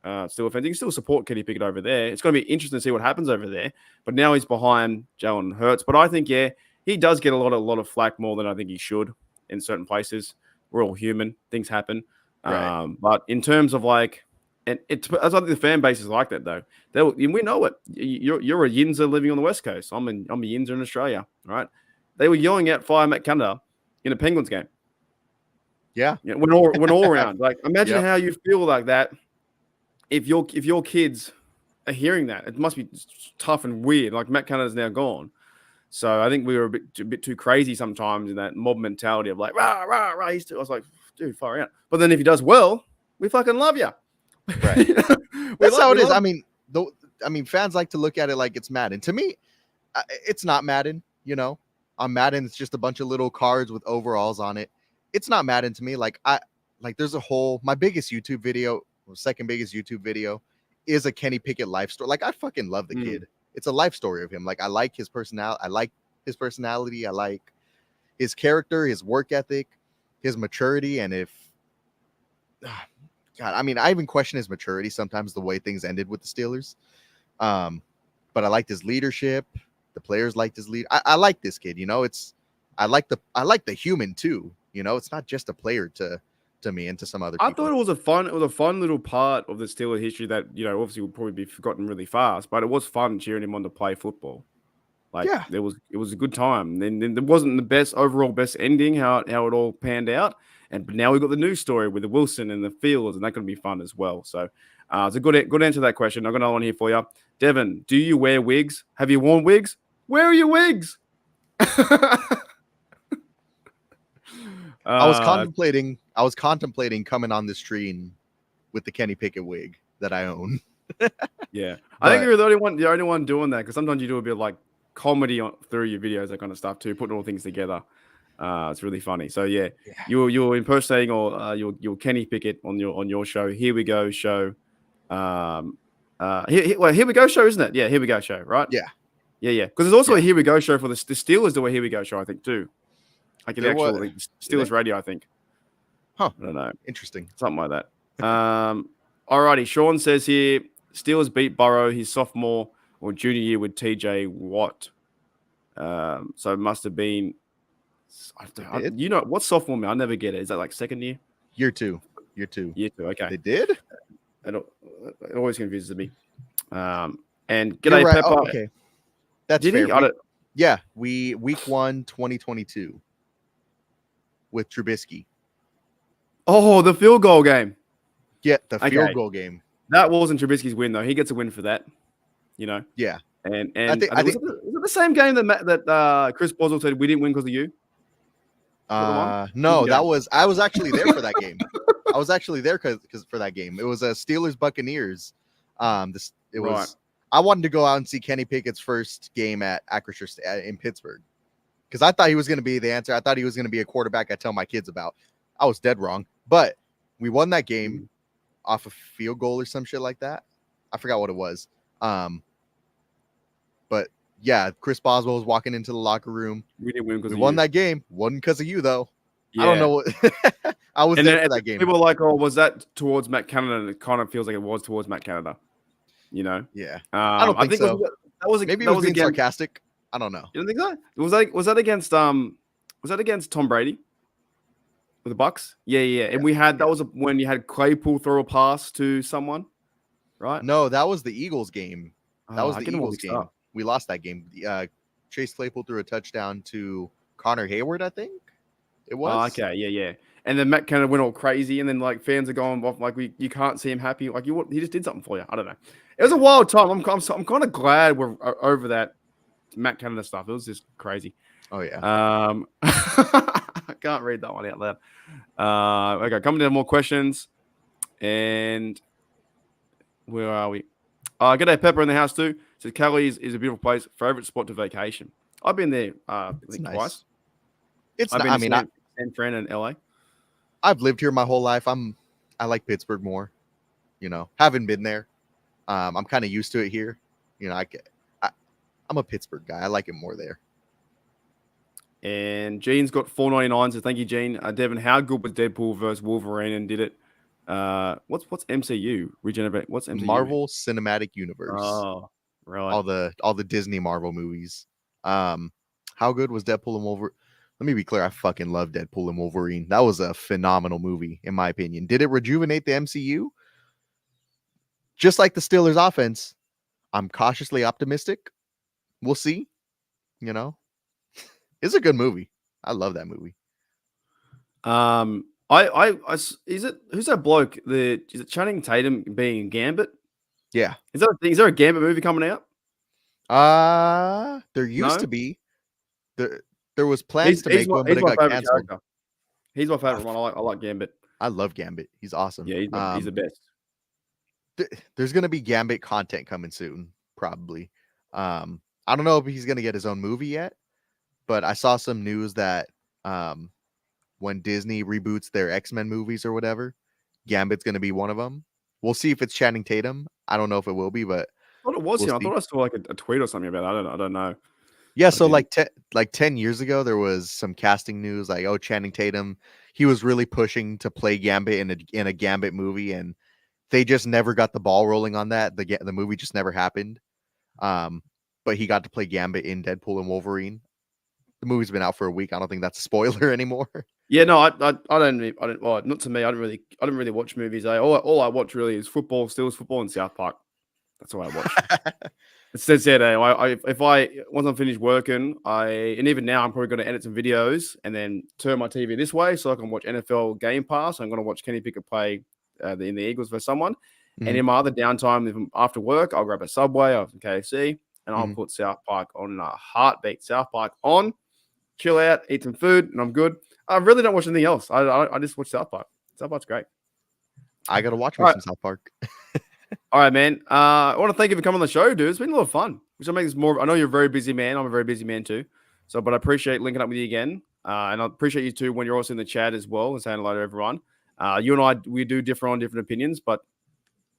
Steelers fans. You can still support Kenny Pickett over there. It's going to be interesting to see what happens over there. But now he's behind Jalen Hurts. But I think, he does get a lot of flack more than I think he should in certain places. We're all human. Things happen. Right. But in terms of I think the fan base is like that though. We know it. You're a Yinzer living on the West Coast. I'm a Yinzer in Australia, right? They were yelling out "Fire Matt Canada" in a Penguins game. Yeah, when all around. Like imagine how you feel like that if your kids are hearing that. It must be tough and weird. Like Matt Canada's now gone. So I think we were a bit too crazy sometimes in that mob mentality of like, rah, rah, rah. I was like, dude, far out. But then if he does well, we fucking love you. Right. That's how it is. I mean, fans like to look at it like it's Madden. To me, it's not Madden, On Madden, it's just a bunch of little cards with overalls on it. It's not Madden to me. There's my biggest YouTube video, or second biggest YouTube video is a Kenny Pickett life story. Like I fucking love the kid. It's a life story of him. Like I like his personality. I like his character, his work ethic, his maturity. And I even question his maturity sometimes, the way things ended with the Steelers. But I liked his leadership. The players liked his lead. I like this kid, I like the human too. It's not just a player to me and to some other people. I thought it was a fun little part of the Steelers history that, obviously will probably be forgotten really fast, but it was fun cheering him on to play football. It was a good time. Then there wasn't the best ending, how it all panned out. But now we've got the new story with the Wilson and the Fields, and that's going to be fun as well. So it's a good answer to that question. I've got another one here for you. Devin, do you wear wigs? Have you worn wigs? Where are your wigs? I was contemplating coming on this stream with the Kenny Pickett wig that I own. Yeah. I think you're the only one doing that, because sometimes you do a bit of like comedy through your videos, that kind of stuff too, putting all things together. It's really funny. So yeah. You're impersonating or you're Kenny Pickett on your show. Here we go show. Here we go show, isn't it? Yeah, here we go show, right? Yeah. Because there's also a here we go show for the Steelers. Do a here we go show, I think too. Like the actual Steelers radio, I think. Huh. I don't know. Interesting. Something like that. Alrighty. Sean says here, Steelers beat Burrow his sophomore or junior year with TJ Watt. So it must have been. What's sophomore mean? I never get it. Is that like second year? Year two. Okay. They did? It always confuses me. And g'day, right. Pepper. Oh, okay. That's fair. Week 1, 2022 with Trubisky. Oh, the field goal game. Yeah, the field goal game. That wasn't Trubisky's win, though. He gets a win for that. Yeah. And was it the same game that Chris Boswell said we didn't win because of you? No, I was actually there for that game. I was actually there because for that game. It was a Steelers Buccaneers. I wanted to go out and see Kenny Pickett's first game at Acrisure in Pittsburgh, because I thought he was going to be the answer. I thought he was going to be a quarterback I tell my kids about. I was dead wrong, but we won that game off a field goal or some shit like that. I forgot what it was. But yeah, Chris Boswell was walking into the locker room. We didn't win because we won that game. Wasn't because of you though. Yeah. I don't know what. I was there for that game. People were like, "Oh, was that towards Matt Canada?" And it kind of feels like it was towards Matt Canada. Yeah. I don't think so. Maybe it was being sarcastic. I don't know. You don't think so? Was that against Tom Brady with the Bucks? Yeah. And we had when you had Claypool throw a pass to someone, right? No, that was the Eagles game. That was the Eagles game. We lost that game. Chase Claypool threw a touchdown to Connor Hayward, I think it was. Okay, yeah. And then Matt kind of went all crazy, and then like fans are going off like you can't see him happy. Like he just did something for you. I don't know. It was a wild time. I'm kind of glad we're over that Matt Canada stuff. It was just crazy. Oh yeah. I can't read that one out loud. Okay, coming down more questions. And where are we? G'day, Pepper in the house too. Says Cali is a beautiful place. Favorite spot to vacation. I've been there. I think nice. twice. I've been to San Fran and LA. I've lived here my whole life. I like Pittsburgh more. You know, haven't been there. I'm kind of used to it here. You know, I'm a Pittsburgh guy. I like it more there. And Gene's got 4.99. So thank you, Gene. Devin, how good was Deadpool versus Wolverine and did it? What's MCU? Regenerate. What's MCU? Marvel Cinematic Universe. Oh, right. All the Disney Marvel movies. How good was Deadpool and Wolverine? Let me be clear. I fucking love Deadpool and Wolverine. That was a phenomenal movie, in my opinion. Did it rejuvenate the MCU? Just like the Steelers offense, I'm cautiously optimistic. We'll see. You know, it's a good movie. I love that movie. Is it who's that bloke? Is it Channing Tatum being Gambit? Yeah. Is there a Gambit movie coming out? There used to be. There was plans to make one, but it got canceled. Character. He's my favorite one. I like Gambit. I love Gambit. He's awesome. Yeah, he's the best. There's gonna be Gambit content coming soon, probably. I don't know if he's gonna get his own movie yet, but I saw some news that when Disney reboots their X-Men movies or whatever, Gambit's gonna be one of them. We'll see if it's Channing Tatum. I don't know if it will be, but I thought it was him. I thought I saw like a tweet or something about it. I don't know. Yeah, so like 10 years ago, there was some casting news like, oh, Channing Tatum, he was really pushing to play Gambit in a Gambit movie, and they just never got the ball rolling on that. The movie just never happened. But he got to play Gambit in Deadpool and Wolverine. The movie's been out for a week. I don't think that's a spoiler anymore. Yeah, no, I don't. Well, not to me. I don't really watch movies. All I watch really is football, Steelers football, and South Park. That's all I watch. It says there, once I'm finished working, and even now I'm probably going to edit some videos and then turn my TV this way so I can watch NFL Game Pass. I'm going to watch Kenny Pickett play in the Eagles for someone. Mm-hmm. And in my other downtime, if I'm after work, I'll grab a Subway or some KFC and I'll put South Park on in a heartbeat. South Park on, chill out, eat some food, and I'm good. I really don't watch anything else. I just watch South Park. South Park's great. I got to watch some South Park. All right, man. I want to thank you for coming on the show, dude. It's been a lot of fun. Which I make this more. I know you're a very busy man. I'm a very busy man too. So, but I appreciate linking up with you again, and I appreciate you too when you're also in the chat as well and saying hello to everyone. You and I, we do differ on different opinions, but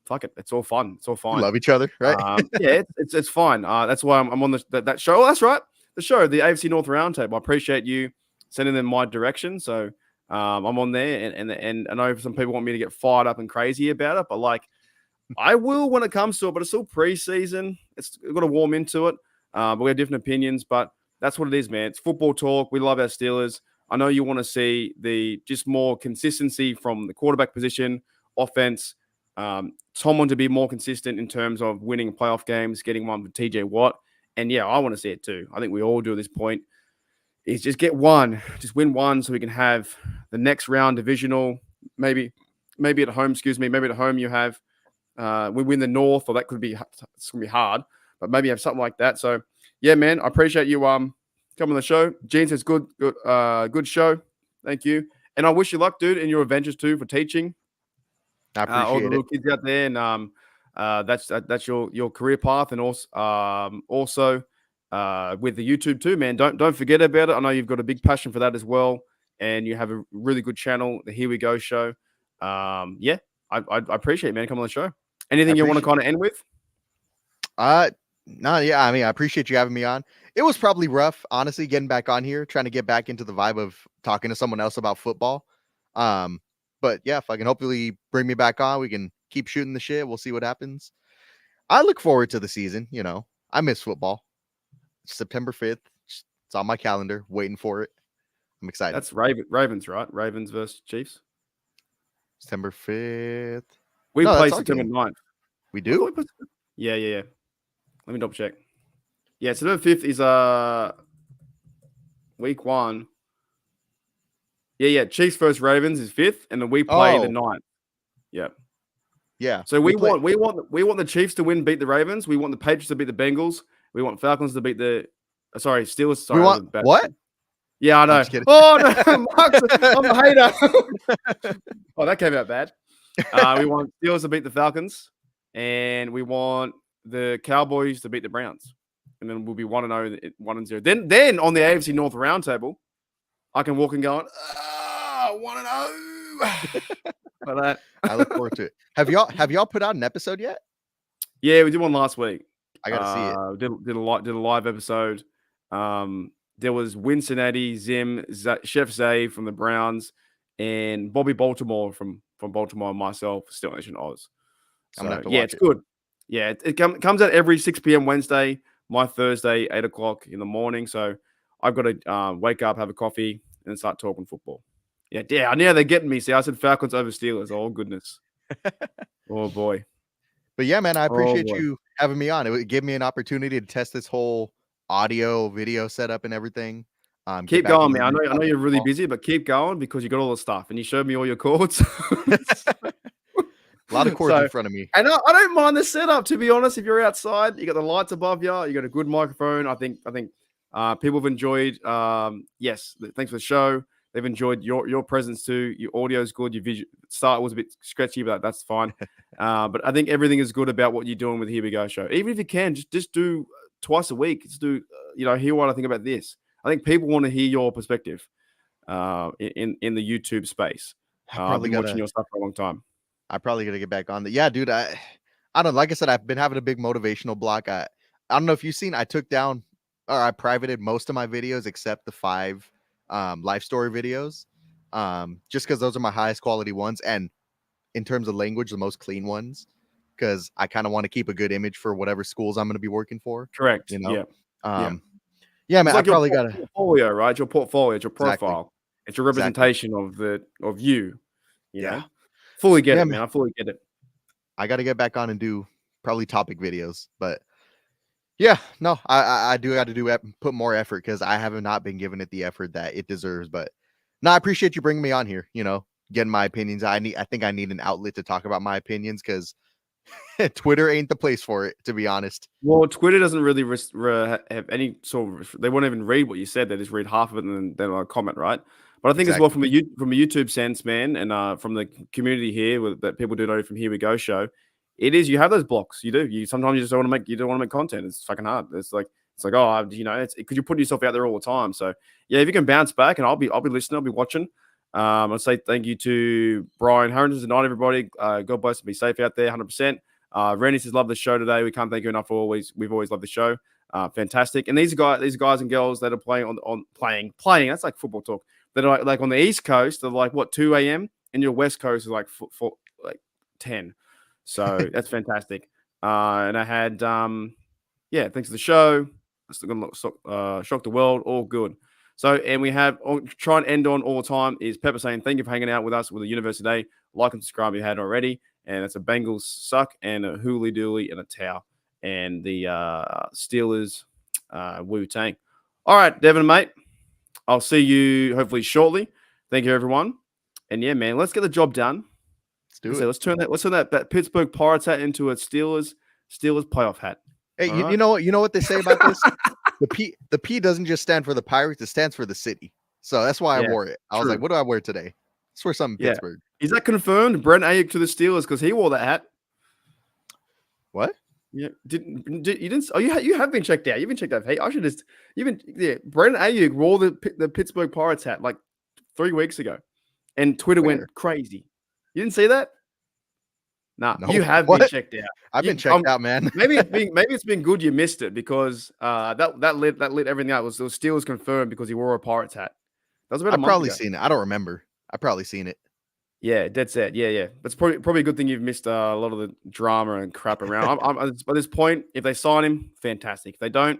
fuck it, it's all fun. It's all fine. We love each other, right? Yeah, it's fine. That's why I'm on that show. Oh, that's right, the show, the AFC North Roundtable. I appreciate you sending them my direction. So I'm on there, and I know some people want me to get fired up and crazy about it, but like. I will when it comes to it, but it's still preseason. We've got to warm into it. But we have different opinions, but that's what it is, man. It's football talk. We love our Steelers. I know you want to see the just more consistency from the quarterback position, offense, someone to be more consistent in terms of winning playoff games, getting one for TJ Watt. And yeah, I want to see it too. I think we all do at this point. Is just get one, just win one so we can have the next round divisional, maybe at home, maybe at home you have. We win the North, or that it's gonna be hard, but maybe have something like that. So, yeah, man, I appreciate you coming on the show. Gene says good show. Thank you, and I wish you luck, dude, in your adventures too for teaching. I appreciate all the little kids out there, and that's your career path, and also with the YouTube too, man. Don't forget about it. I know you've got a big passion for that as well, and you have a really good channel, the Here We Go show. Yeah, I appreciate it, man, coming on the show. Anything you want to kind of end with? No, yeah. I mean, I appreciate you having me on. It was probably rough, honestly, getting back on here, trying to get back into the vibe of talking to someone else about football. But yeah, if I can hopefully bring me back on, we can keep shooting the shit. We'll see what happens. I look forward to the season. You know, I miss football. September 5th. It's on my calendar, waiting for it. I'm excited. That's Ravens, right? Ravens versus Chiefs. September 5th. We play September 9th. We do? Yeah. Let me double check. Yeah, September 5th is week 1. Yeah. Chiefs versus Ravens is 5th, and then we play the 9th. Yeah. Yeah. So we want the Chiefs to beat the Ravens. We want the Patriots to beat the Bengals. We want Falcons to beat the Sorry, Steelers. We Sorry, want what? Yeah, I know. just kidding. Oh no, Mark's, I'm a hater. Oh, that came out bad. We want Steelers to beat the Falcons, and we want the Cowboys to beat the Browns, and then we'll be 1-0, 1-0. Then on the AFC North roundtable, I can walk and go, 1-0. Like I look forward to it. Have y'all put out an episode yet? Yeah, we did one last week. I gotta see it. Did a live episode. There was Cincinnati, Zim, Chef Zay from the Browns, and Bobby Baltimore from Baltimore, and myself, Still Nation Oz. So, I'm gonna have to yeah, watch it's it. good. Yeah, it comes out every 6 p.m. Wednesday. My Thursday, 8 o'clock in the morning. So I've got to wake up, have a coffee, and start talking football. Yeah, I know they're getting me. See, I said Falcons over Steelers. Oh goodness. Oh boy. But yeah, man, I appreciate you having me on. It would give me an opportunity to test this whole audio, video setup and everything. Keep going, man. I know you're really busy, but keep going because you got all the stuff and you showed me all your chords. A lot of chords in front of me. And I don't mind the setup, to be honest. If you're outside, you got the lights above you, you got a good microphone. I think people have enjoyed. Yes, thanks for the show. They've enjoyed your presence too. Your audio is good. Your visual start was a bit sketchy, but that's fine. But I think everything is good about what you're doing with the Here We Go show. Even if you can, just do twice a week. Just do, hear what I think about this. I think people want to hear your perspective in the YouTube space. I've been watching your stuff for a long time. I probably gotta get back on that. Yeah, dude. I don't, like I said, I've been having a big motivational block. I don't know if you've seen, I took down, or I privated most of my videos except the 5 life story videos. Just because those are my highest quality ones, and in terms of language, the most clean ones, because I kind of want to keep a good image for whatever schools I'm going to be working for. Correct. Yeah. Yeah, man. It's like I probably got a portfolio, right? Your portfolio, it's your profile. Exactly. It's your representation of you. You know? Yeah. Fully get it, man. I fully get it. I got to get back on and do probably topic videos, but yeah, no, I do got to put more effort because I have not been giving it the effort that it deserves. But no, I appreciate you bringing me on here. Getting my opinions. I think I need an outlet to talk about my opinions because Twitter ain't the place for it, to be honest. Well, Twitter doesn't really have any sort of. They won't even read what you said. They just read half of it and then comment, right? But I think as well from a YouTube sense, man, and from the community here that people do know from Here We Go show, it is you have those blocks. You do. Sometimes you just don't want to make content. It's fucking hard. It's like it's because you're putting yourself out there all the time. So yeah, if you can bounce back, and I'll be listening, I'll be watching. I'll say thank you to Brian Harrington tonight, everybody. God bless and be safe out there, 100%. Randy says love the show today. We can't thank you enough for we've always loved the show. Fantastic. And these guys and girls that are playing playing. That's like football talk. That are like on the East Coast, they're like 2 a.m. and your West Coast is like 10. So that's fantastic. And I had thanks to the show. I'm still gonna shock the world. All good. So, and we have try and end on all the time is Pepper saying thank you for hanging out with us with the universe today. Like and subscribe if you hadn't already. And it's a Bengals suck and a hooly dooly and a towel and the Steelers Wu-Tang. All right, Devin, mate. I'll see you hopefully shortly. Thank you, everyone. And yeah, man, let's get the job done. Let's do it. Let's turn that Pittsburgh Pirates hat into a Steelers playoff hat. Hey, you know what they say about this? The P doesn't just stand for the Pirates; it stands for the city. So that's why I wore it. I was like, "What do I wear today?" Let's wear something Pittsburgh. Is that confirmed? Brent Ayuk to the Steelers because he wore that hat. What? Yeah, you didn't? Oh, you have been checked out. You've been checked out. Hey, I should just Brent Ayuk wore the Pittsburgh Pirates hat like 3 weeks ago, and Twitter went crazy. You didn't see that? Nah, you have been checked out. I've been checked out, man. maybe it's been good you missed it because that lit everything out. It was Steelers confirmed because he wore a Pirates hat. That was about a month probably ago. seen it. I don't remember. I probably seen it. Yeah, dead set. Yeah. It's probably a good thing you've missed a lot of the drama and crap around. I'm at this point, if they sign him, fantastic. If they don't,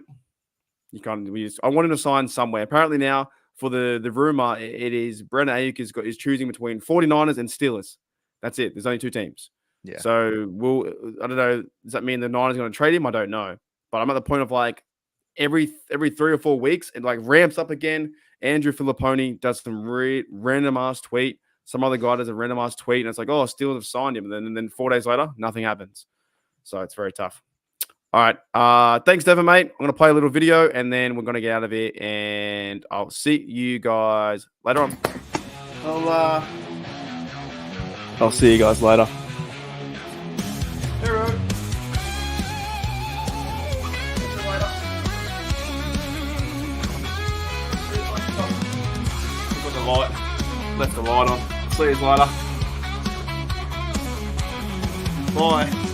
you can't. I want him to sign somewhere. Apparently now, for the rumor, it is Brandon Ayuk is choosing between 49ers and Steelers. That's it. There's only 2 teams. Yeah. So I don't know. Does that mean the Niners are going to trade him? I don't know. But I'm at the point of like every 3 or 4 weeks, it like ramps up again. Andrew Filipponi does some random ass tweet. Some other guy does a random ass tweet, and it's like, oh, Steelers have signed him. And then 4 days later, nothing happens. So it's very tough. All right. Thanks, Devin, mate. I'm going to play a little video and then we're going to get out of here. And I'll see you guys later on. I'll see you guys later. Left the light on. See you later. Bye.